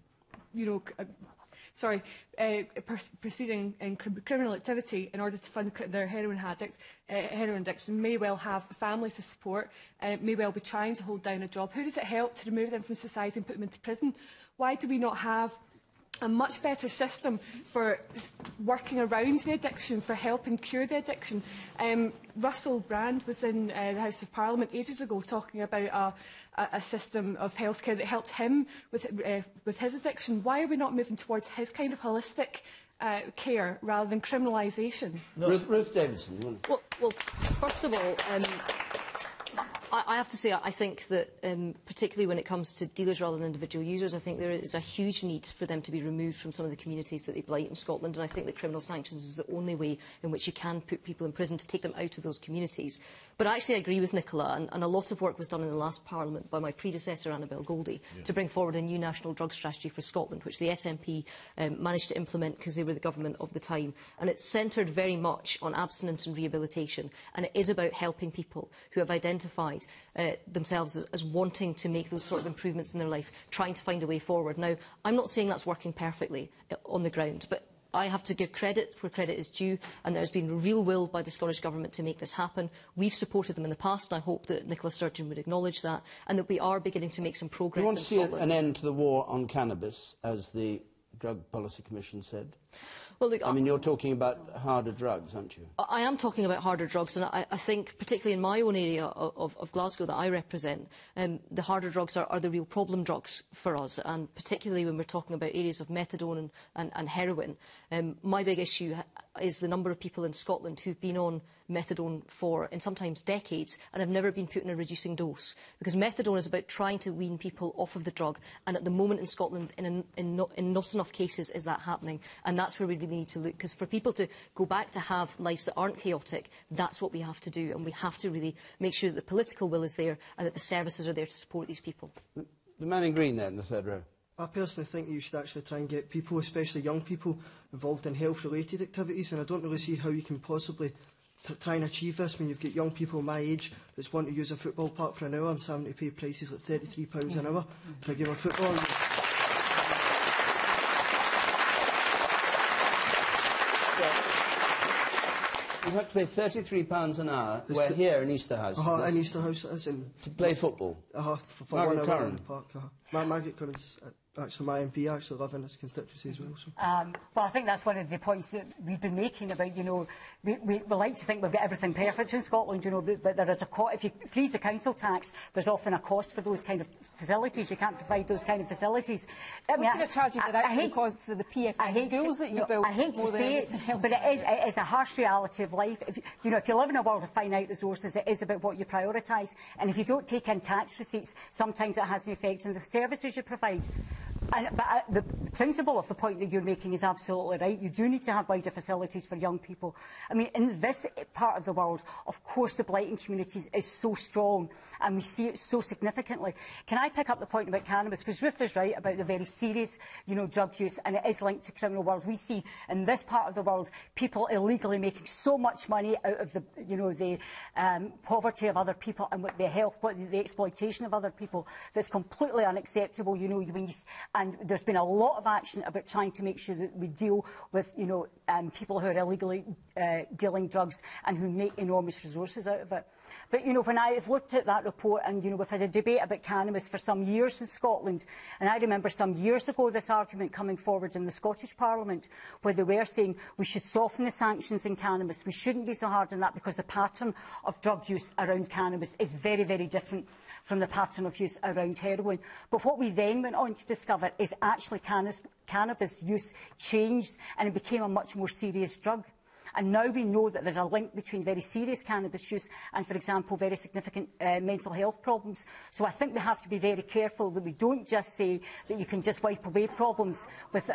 [SPEAKER 22] proceeding in criminal activity in order to fund their heroin addiction, may well have families to support, may well be trying to hold down a job. Who does it help to remove them from society and put them into prison? Why do we not have a much better system for working around the addiction, for helping cure the addiction? Russell Brand was in the House of Parliament ages ago talking about a system of healthcare that helped him with his addiction. Why are we not moving towards his kind of holistic care rather than criminalisation?
[SPEAKER 2] No. Ruth Davidson.
[SPEAKER 5] Well, first of all, I have to say, I think that, particularly when it comes to dealers rather than individual users, I think there is a huge need for them to be removed from some of the communities that they blight in Scotland, and I think that criminal sanctions is the only way in which you can put people in prison to take them out of those communities. But actually, I agree with Nicola, and a lot of work was done in the last Parliament by my predecessor, Annabel Goldie, to bring forward a new national drug strategy for Scotland, which the SNP managed to implement because they were the government of the time. And it's centred very much on abstinence and rehabilitation, and it is about helping people who have identified themselves as wanting to make those sort of improvements in their life, trying to find a way forward. Now, I'm not saying that's working perfectly on the ground, but I have to give credit where credit is due, and there has been real will by the Scottish Government to make this happen. We've supported them in the past, and I hope that Nicola Sturgeon would acknowledge that, and that we are beginning to make some progress.
[SPEAKER 2] Do you want
[SPEAKER 5] in
[SPEAKER 2] to see
[SPEAKER 5] Scotland.
[SPEAKER 2] an end to the war on cannabis, as the Drug Policy Commission said?
[SPEAKER 5] Well, look,
[SPEAKER 2] I mean, you're talking about harder drugs, aren't you?
[SPEAKER 5] I am talking about harder drugs, and I think, particularly in my own area of Glasgow that I represent, the harder drugs are the real problem drugs for us, and particularly when we're talking about areas of methadone and heroin. My big issue is the number of people in Scotland who've been on methadone for, in sometimes decades, and have never been put in a reducing dose. Because methadone is about trying to wean people off of the drug, and at the moment in Scotland, in not enough cases is that happening, and that's where we really need to look. Because for people to go back to have lives that aren't chaotic, that's what we have to do, and we have to really make sure that the political will is there and that the services are there to support these people.
[SPEAKER 2] The man in green there in the third row.
[SPEAKER 1] I personally think you should actually try and get people, especially young people, involved in health-related activities, and I don't really see how you can possibly try and achieve this when you've got young people my age that want to use a football park for an hour and having to pay prices like £33 an hour for a game of football.
[SPEAKER 2] You have to pay £33 an hour. We're here in Easterhouse.
[SPEAKER 1] In Easterhouse it is.
[SPEAKER 2] To play football?
[SPEAKER 1] For
[SPEAKER 2] Margaret
[SPEAKER 1] 1 hour
[SPEAKER 2] Curran.
[SPEAKER 1] in the park. Margaret Curran's actually my MP. I actually live in this constituency as well. So.
[SPEAKER 6] Well, I think that's one of the points that we've been making about, you know, we like to think we've got everything perfect in Scotland, you know, but there is a cost. If you freeze the council tax, there's often a cost for those kind of facilities. You can't provide those kind of facilities.
[SPEAKER 10] Who's going to charge you for that because of the PFI schools that you built?
[SPEAKER 6] I hate to say it, but it is a harsh reality of life. If you live in a world of finite resources, it is about what you prioritise. And if you don't take in tax receipts, sometimes it has an effect on the services you provide. But the principle of the point that you're making is absolutely right. You do need to have wider facilities for young people. I mean, in this part of the world, of course, the blighting communities is so strong, and we see it so significantly. Can I pick up the point about cannabis? Because Ruth is right about the very serious, you know, drug use, and it is linked to criminal world. We see in this part of the world people illegally making so much money out of the, you know, the poverty of other people and the health, the exploitation of other people. That's completely unacceptable. You know, and there's been a lot of action about trying to make sure that we deal with, you know, people who are illegally dealing drugs and who make enormous resources out of it. But, you know, when I've looked at that report, and, you know, we've had a debate about cannabis for some years in Scotland, and I remember some years ago this argument coming forward in the Scottish Parliament, where they were saying we should soften the sanctions in cannabis. We shouldn't be so hard on that because the pattern of drug use around cannabis is very, very different from the pattern of use around heroin. But what we then went on to discover is actually cannabis use changed and it became a much more serious drug. And now we know that there's a link between very serious cannabis use and, for example, very significant mental health problems. So I think we have to be very careful that we don't just say that you can just wipe away problems with,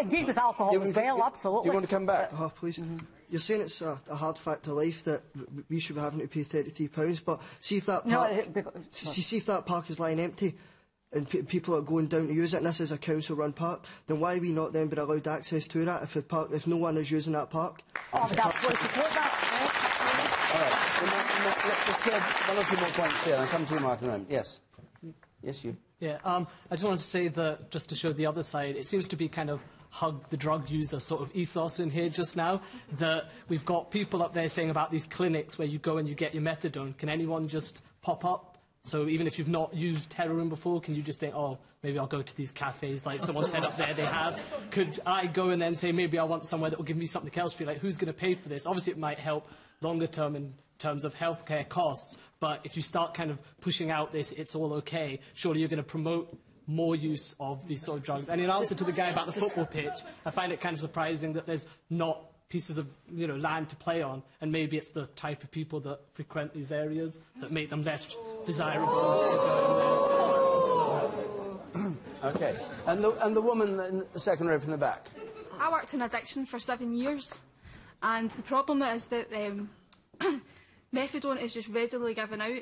[SPEAKER 6] indeed with alcohol as well, absolutely.
[SPEAKER 2] You want to come back?
[SPEAKER 1] Please. You're saying it's a hard fact of life that we should be having to pay £33, but see if that park, see if that park is lying empty and people are going down to use it, and this is a council-run park, then why are we not then being allowed access to that if no one is using that park?
[SPEAKER 6] Oh, but that's what support that.
[SPEAKER 2] All right. Let's one or two more points here. I'll come to you, Martin. Yes. Yes, you.
[SPEAKER 3] Yeah. I just wanted to say that, just to show the other side, it seems to be kind of hug the drug user sort of ethos in here just now, that we've got people up there saying about these clinics where you go and you get your methadone. Can anyone just pop up? So even if you've not used heroin before, can you just think, oh, maybe I'll go to these cafes like someone said up there they have? Could I go and then say, maybe I want somewhere that will give me something else free? Like, who's going to pay for this? Obviously, it might help longer term in terms of healthcare costs, but if you start kind of pushing out this, it's all okay, surely you're going to promote more use of these sort of drugs. And in answer to the guy about the football pitch, I find it kind of surprising that there's not pieces of land to play on, and maybe it's the type of people that frequent these areas that make them less desirable to go in there.
[SPEAKER 2] Okay, and the woman in the second row from the back.
[SPEAKER 7] I worked in addiction for 7 years, and the problem is that methadone is just readily given out,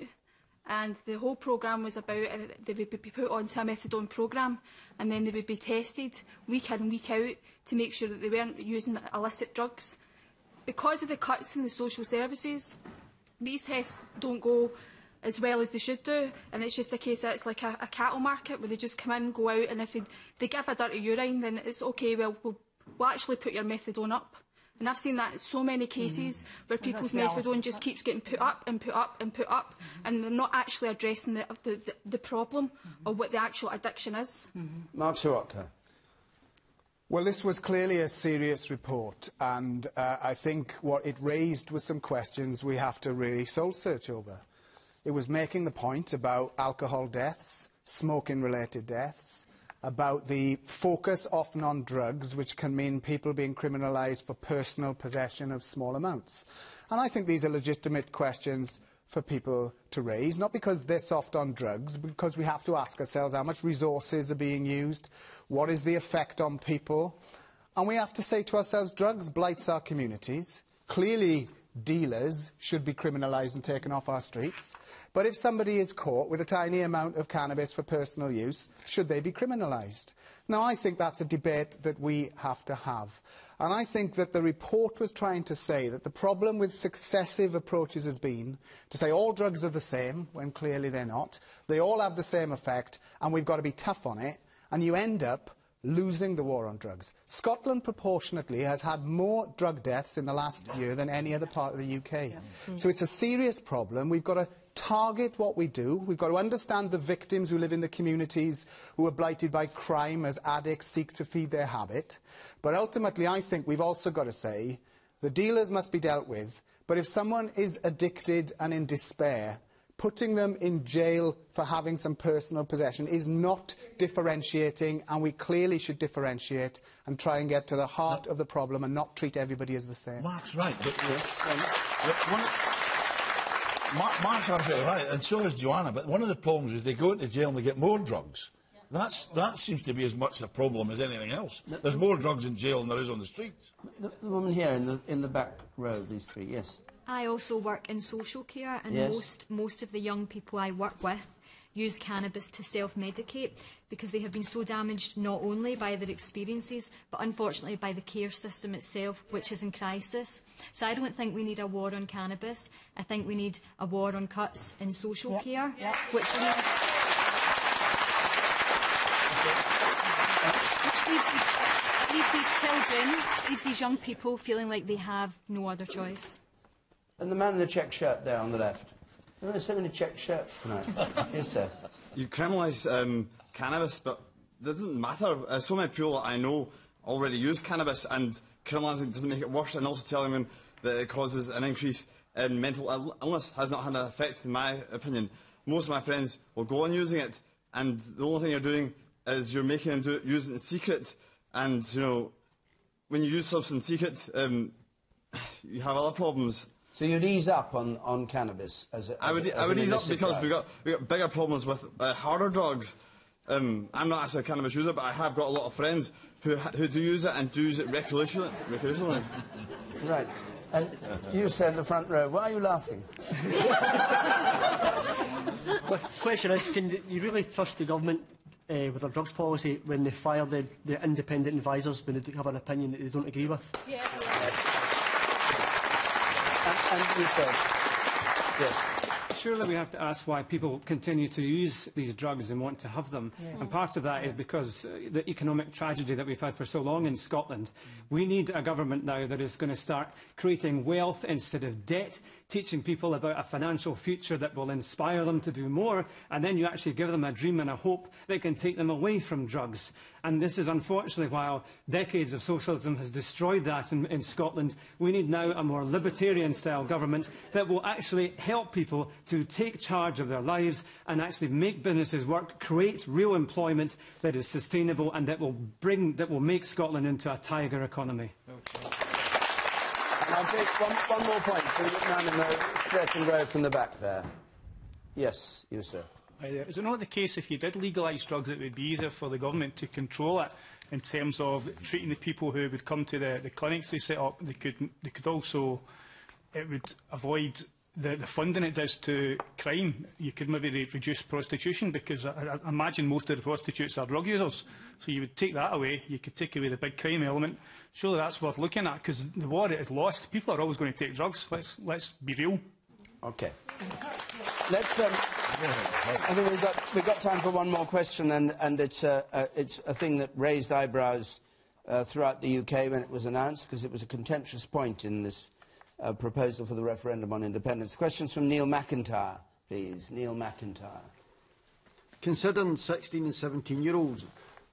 [SPEAKER 7] and the whole programme was about they would be put onto a methadone programme, and then they would be tested week in, week out to make sure that they weren't using illicit drugs. Because of the cuts in the social services, these tests don't go as well as they should do, and it's just a case that it's like a cattle market where they just come in, go out, and if they give a dirty urine, then it's okay, well, we'll actually put your methadone up. And I've seen that in so many cases where people's methadone just keeps getting put up and put up and put up, and they're not actually addressing the problem or what the actual addiction is.
[SPEAKER 2] Mark Serwotka.
[SPEAKER 4] Well, this was clearly a serious report, and I think what it raised was some questions we have to really soul-search over. It was making the point about alcohol deaths, smoking-related deaths, about the focus often on drugs, which can mean people being criminalised for personal possession of small amounts. And I think these are legitimate questions for people to raise, not because they're soft on drugs, but because we have to ask ourselves how much resources are being used, what is the effect on people, and we have to say to ourselves, drugs blights our communities. Clearly, dealers should be criminalised and taken off our streets. But if somebody is caught with a tiny amount of cannabis for personal use, should they be criminalised? Now, I think that's a debate that we have to have. And I think that the report was trying to say that the problem with successive approaches has been to say all drugs are the same, when clearly they're not. They all have the same effect, and we've got to be tough on it. And you end up losing the war on drugs. Scotland proportionately has had more drug deaths in the last year than any other part of the UK. So it's a serious problem. We've got to target what we do. We've got to understand the victims who live in the communities who are blighted by crime as addicts seek to feed their habit. But ultimately, I think we've also got to say the dealers must be dealt with, but if someone is addicted and in despair, putting them in jail for having some personal possession is not differentiating, and we clearly should differentiate and try and get to the heart of the problem and not treat everybody as the same.
[SPEAKER 8] Mark's right, but Mark's absolutely right, and so is Joanna, but one of the problems is they go into jail and they get more drugs. That seems to be as much a problem as anything else. There's more drugs in jail than there is on the streets.
[SPEAKER 2] The woman here in the back row, these three, yes.
[SPEAKER 9] I also work in social care, and most of the young people I work with use cannabis to self-medicate because they have been so damaged not only by their experiences but unfortunately by the care system itself, which is in crisis. So I don't think we need a war on cannabis. I think we need a war on cuts in social care, which leaves these young people feeling like they have no other choice.
[SPEAKER 2] And the man in the check shirt there on the left. Oh, there's so many check shirts tonight. Yes, sir.
[SPEAKER 23] You criminalise cannabis, but it doesn't matter. So many people I know already use cannabis, and criminalising doesn't make it worse, and also telling them that it causes an increase in mental illness has not had an effect, in my opinion. Most of my friends will go on using it, and the only thing you're doing is you're making them use it in secret, and, you know, when you use substance in secret, you have other problems.
[SPEAKER 2] So you'd ease up on cannabis?
[SPEAKER 23] I would ease up because we've got bigger problems with harder drugs. I'm not actually a cannabis user, but I have got a lot of friends who do use it and do use it recreationally.
[SPEAKER 2] Right. And you said in the front row, why are you laughing?
[SPEAKER 24] The question is, can you really trust the government with their drugs policy when they fire the independent advisors when they have an opinion that they don't agree with?
[SPEAKER 7] Yeah.
[SPEAKER 2] And you said, yes.
[SPEAKER 25] Surely we have to ask why people continue to use these drugs and want to have them. And part of that is because the economic tragedy that we've had for so long in Scotland. We need a government now that is going to start creating wealth instead of debt, teaching people about a financial future that will inspire them to do more, and then you actually give them a dream and a hope that can take them away from drugs. And this is unfortunately, while decades of socialism has destroyed that in Scotland, we need now a more libertarian-style government that will actually help people to take charge of their lives and actually make businesses work, create real employment that is sustainable and that will make Scotland into a tiger economy.
[SPEAKER 2] And I'll take one more point for the man in the second row from the back there. Yes, you, sir.
[SPEAKER 11] Hi there. Is it not the case if you did legalise drugs, it would be easier for the government to control it in terms of treating the people who would come to the clinics they set up? They could also, it would avoid the funding it does to crime. You could maybe reduce prostitution, because I imagine most of the prostitutes are drug users. So you would take that away, you could take away the big crime element. Surely that's worth looking at, because the war is lost. People are always going to take drugs. Let's be real.
[SPEAKER 2] Okay. Let's. I think we've got time for one more question, and it's a thing that raised eyebrows throughout the UK when it was announced, because it was a contentious point in this proposal for the referendum on independence. Questions from Neil McIntyre, please. Neil McIntyre.
[SPEAKER 13] Considering 16 and 17-year-olds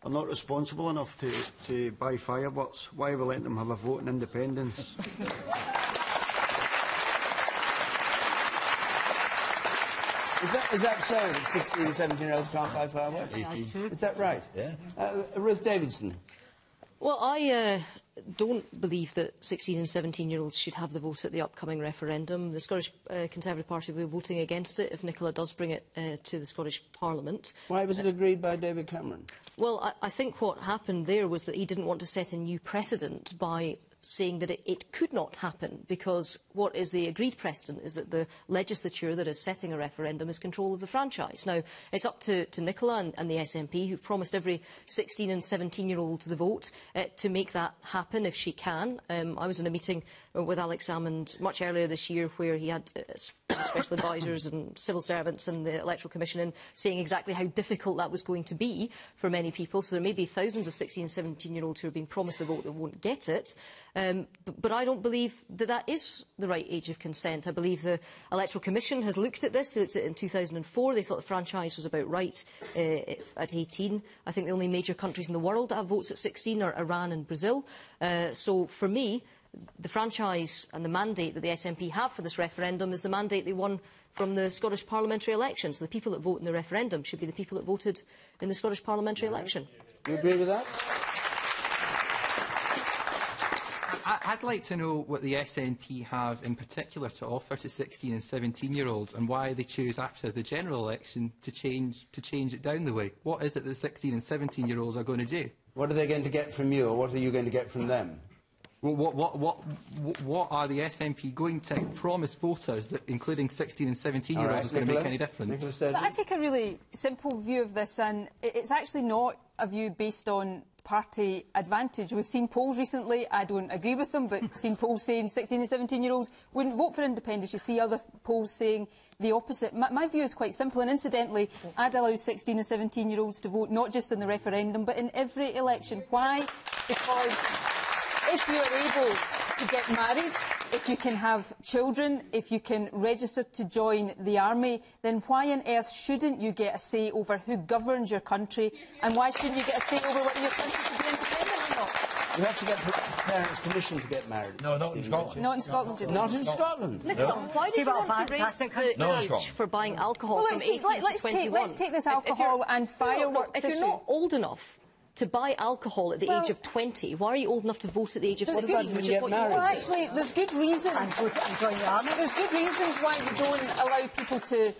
[SPEAKER 13] are not responsible enough to buy fireworks, why are we letting them have a vote in independence?
[SPEAKER 2] Is that so, that 16 and 17-year-olds can't buy fireworks? Is that right?
[SPEAKER 8] Yeah.
[SPEAKER 2] Ruth Davidson.
[SPEAKER 5] Well, I don't believe that 16 and 17-year-olds should have the vote at the upcoming referendum. The Scottish Conservative Party will be voting against it if Nicola does bring it to the Scottish Parliament.
[SPEAKER 2] Why was it agreed by David Cameron?
[SPEAKER 5] Well, I think what happened there was that he didn't want to set a new precedent by saying that it could not happen, because what is the agreed precedent is that the legislature that is setting a referendum is control of the franchise. Now, it's up to Nicola and the SNP, who've promised every 16 and 17-year-old the vote, to make that happen if she can. I was in a meeting with Alex Salmond much earlier this year, where he had special advisers and civil servants and the Electoral Commission in, saying exactly how difficult that was going to be for many people. So there may be thousands of 16 and 17-year-olds who are being promised the vote that won't get it. But I don't believe that that is the right age of consent. I believe the Electoral Commission has looked at this. They looked at it in 2004. They thought the franchise was about right at 18. I think the only major countries in the world that have votes at 16 are Iran and Brazil. So for me, the franchise and the mandate that the SNP have for this referendum is the mandate they won from the Scottish parliamentary election. So the people that vote in the referendum should be the people that voted in the Scottish parliamentary election.
[SPEAKER 2] Do you agree with that?
[SPEAKER 14] I'd like to know what the SNP have in particular to offer to 16 and 17-year-olds, and why they choose after the general election to change it down the way. What is it that 16 and 17-year-olds are going to do?
[SPEAKER 2] What are they going to get from you, or what are you going to get from them?
[SPEAKER 14] Well, what are the SNP going to promise voters, that, including 16 and 17-year-olds, is going to make any difference?
[SPEAKER 10] I take a really simple view of this, and it's actually not a view based on party advantage. We've seen polls recently, I don't agree with them, but seen polls saying 16 and 17-year-olds wouldn't vote for independence. You see other polls saying the opposite. My view is quite simple, and incidentally, I'd allow 16 and 17-year-olds to vote not just in the referendum, but in every election. Why? Because if you are able to get married, if you can have children, if you can register to join the army, then why on earth shouldn't you get a say over who governs your country, and why shouldn't you get a say over whether your country should be independent or not?
[SPEAKER 2] You have to get parents' permission to get married.
[SPEAKER 8] No, not in Scotland.
[SPEAKER 10] Not in Scotland, Jim.
[SPEAKER 2] Not in Scotland?
[SPEAKER 5] Nicola, why did you want to raise the age for buying alcohol from 18 to 21?
[SPEAKER 10] Let's take this alcohol and fireworks issue.
[SPEAKER 5] If you're not old enough to buy alcohol at the age of 20, why are you old enough to vote at the age of 16, which is what you want?
[SPEAKER 10] Well, actually, there's good reasons. There's good reasons why you don't allow people to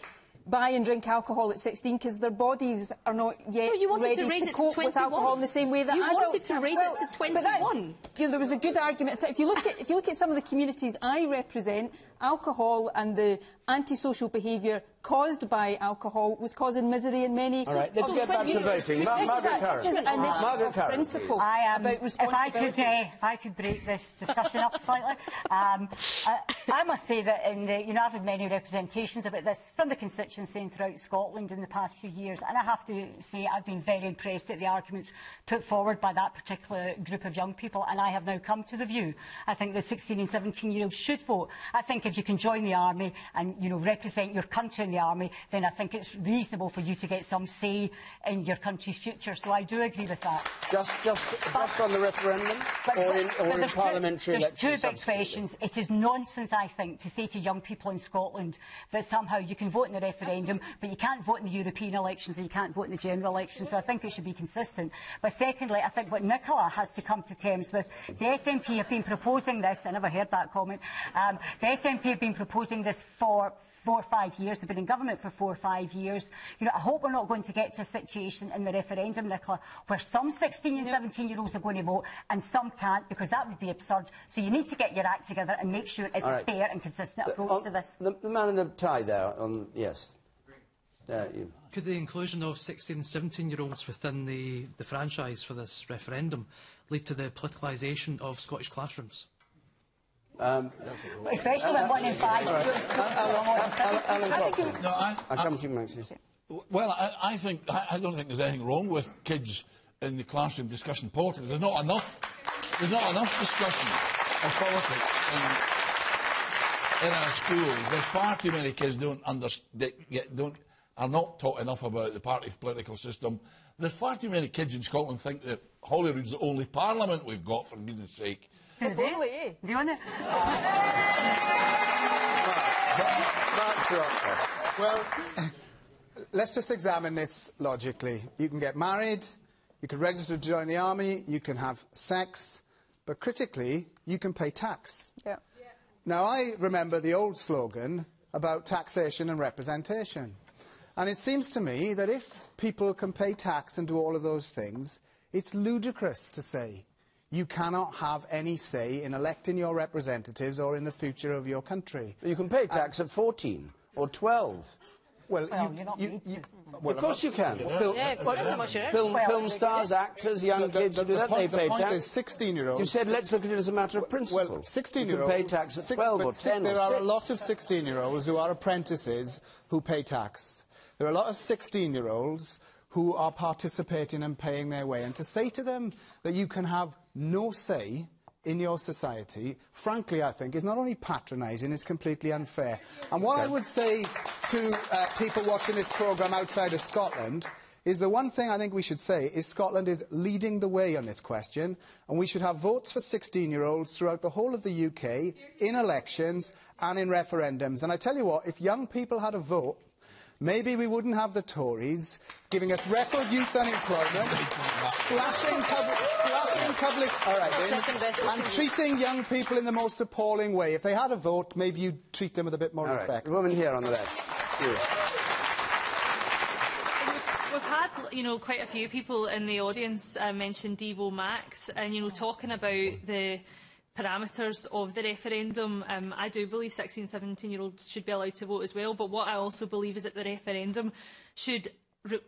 [SPEAKER 10] buy and drink alcohol at 16, because their bodies are not yet ready to cope with alcohol in the same way that adults can. You wanted to raise it to 21. There was a good argument. If you look at some of the communities I represent, alcohol and the antisocial behaviour caused by alcohol was causing misery in many.
[SPEAKER 2] All right, let's get back to voting. Margaret Curran.
[SPEAKER 10] This is an issue of principle about responsibility.
[SPEAKER 6] If I could break this discussion up slightly, I must say that I've had many representations about this from the constituency and throughout Scotland in the past few years, and I have to say I've been very impressed at the arguments put forward by that particular group of young people, and I have now come to the view I think the 16 and 17-year-olds should vote. I think if you can join the army and represent your country in the the army, then I think it's reasonable for you to get some say in your country's future. So I do agree with that.
[SPEAKER 2] Just on the referendum or in parliamentary elections?
[SPEAKER 6] There's two big questions. It is nonsense, I think, to say to young people in Scotland that somehow you can vote in the referendum, but you can't vote in the European elections and you can't vote in the general elections. So I think it should be consistent. But secondly, I think what Nicola has to come to terms with, the SNP have been proposing this, I never heard that comment, the SNP have been proposing this for 4 or 5 years. They've been in government for 4 or 5 years. You know, I hope we're not going to get to a situation in the referendum, Nicola, where some 16 and 17-year-olds are going to vote and some can't, because that would be absurd. So you need to get your act together and make sure it's a fair and consistent approach to this.
[SPEAKER 2] The man in the tie there, yes.
[SPEAKER 12] Could the inclusion of 16 and 17-year-olds within the franchise for this referendum lead to the politicalisation of Scottish classrooms?
[SPEAKER 6] Especially when 1 in 5 students.
[SPEAKER 2] I'll come to you, Maxis.
[SPEAKER 8] Well, I don't think there's anything wrong with kids in the classroom discussing politics. There's not enough discussion of politics in our schools. There's far too many kids are not taught enough about the party political system. There's far too many kids in Scotland think that Holyrood's the only parliament we've got, for goodness sake.
[SPEAKER 6] Do you want to?
[SPEAKER 4] Well, let's just examine this logically. You can get married, you can register to join the army, you can have sex, but critically, you can pay tax.
[SPEAKER 6] Yeah.
[SPEAKER 4] Now, I remember the old slogan about taxation and representation. And it seems to me that if people can pay tax and do all of those things, it's ludicrous to say you cannot have any say in electing your representatives or in the future of your country.
[SPEAKER 2] You can pay tax at 14 or 12.
[SPEAKER 6] Well, you're not
[SPEAKER 2] of course you can. Film stars, actors, young kids who do that, they pay tax.
[SPEAKER 4] The point is 16-year-olds...
[SPEAKER 2] You said let's look at it as a matter of principle.
[SPEAKER 4] Well, 16-year-olds...
[SPEAKER 2] You can pay tax at 12 or 10
[SPEAKER 4] There
[SPEAKER 2] or
[SPEAKER 4] are
[SPEAKER 2] 6.
[SPEAKER 4] a lot of 16-year-olds who are apprentices who pay tax. There are a lot of 16-year-olds who are participating and paying their way. And to say to them that you can have no say in your society, frankly, I think, is not only patronising, it's completely unfair. And what I would say to people watching this programme outside of Scotland is the one thing I think we should say is Scotland is leading the way on this question, and we should have votes for 16-year-olds throughout the whole of the UK, in elections and in referendums. And I tell you what, if young people had a vote, maybe we wouldn't have the Tories giving us record youth unemployment, slashing public and treating young people in the most appalling way. If they had a vote, maybe you'd treat them with a bit more respect.
[SPEAKER 2] The woman here on the left.
[SPEAKER 15] We've had, quite a few people in the audience mention Devo Max, and, talking about the parameters of the referendum. I do believe 16 and 17-year-olds should be allowed to vote as well, but what I also believe is that the referendum should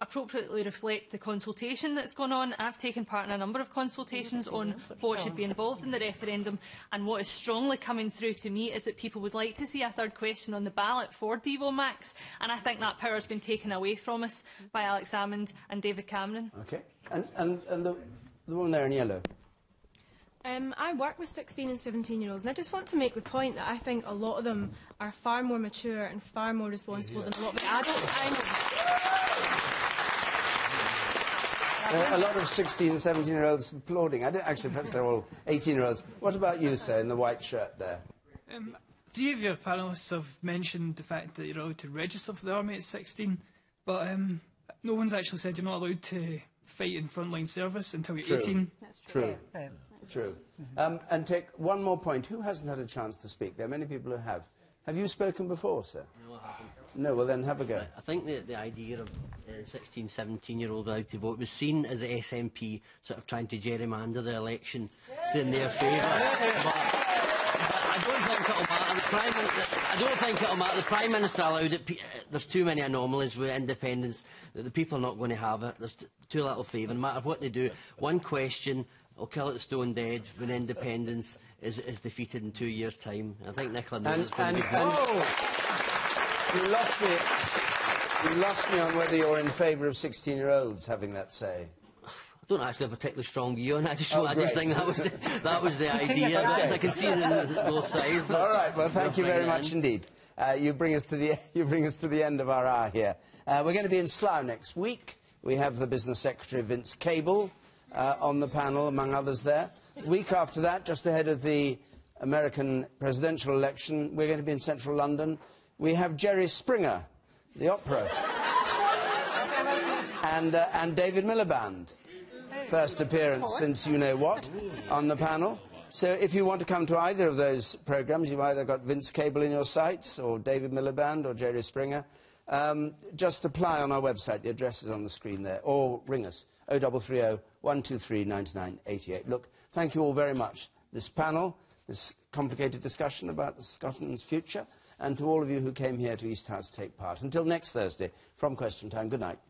[SPEAKER 15] appropriately reflect the consultation that's gone on. I've taken part in a number of consultations on what should be involved in the referendum, and what is strongly coming through to me is that people would like to see a third question on the ballot for Devo Max, and I think that power has been taken away from us by Alex Salmond and David Cameron.
[SPEAKER 2] Okay. And the woman there in yellow.
[SPEAKER 20] I work with 16 and 17-year-olds, and I just want to make the point that I think a lot of them are far more mature and far more responsible than a lot of the adults I know.
[SPEAKER 2] A lot of 16 and 17-year-olds applauding. Actually, perhaps they're all 18-year-olds. What about you, sir, in the white shirt there?
[SPEAKER 16] 3 of your panellists have mentioned the fact that you're allowed to register for the army at 16, but no one's actually said you're not allowed to fight in frontline service until you're 18.
[SPEAKER 6] That's true.
[SPEAKER 2] True. And take one more point. Who hasn't had a chance to speak? There are many people who have. Have you spoken before, sir?
[SPEAKER 17] No, I haven't.
[SPEAKER 2] No, well then have a go.
[SPEAKER 17] I think the idea of 16, 17-year-olds allowed to vote was seen as the SNP sort of trying to gerrymander the election in their favour. But I don't think it'll matter. I don't think it'll matter. The Prime Minister allowed it. There's too many anomalies with independence that the people are not going to have it. There's too little favour. No matter what they do, one question will kill it stone dead when independence is defeated in 2 years' time. I think Nicola knows it's going to be good.
[SPEAKER 2] You lost me on whether you're in favour of 16-year-olds having that say.
[SPEAKER 17] don't actually have a particularly strong view on it. I just think that was the idea.
[SPEAKER 2] Okay.
[SPEAKER 17] I can see both sides.
[SPEAKER 2] All right. Well, thank you very much indeed. You bring us to the end of our hour here. We're going to be in Slough next week. We have the Business Secretary, Vince Cable, on the panel, among others there. The week after that, just ahead of the American presidential election, we're going to be in central London. We have Jerry Springer, the opera, and David Miliband. First appearance since you-know-what on the panel. So if you want to come to either of those programmes, you've either got Vince Cable in your sights, or David Miliband, or Jerry Springer. Just apply on our website. The address is on the screen there. Or ring us, 0330 123 9988. Look, thank you all very much. This panel, this complicated discussion about Scotland's future, and to all of you who came here to East House to take part. Until next Thursday, from Question Time, good night.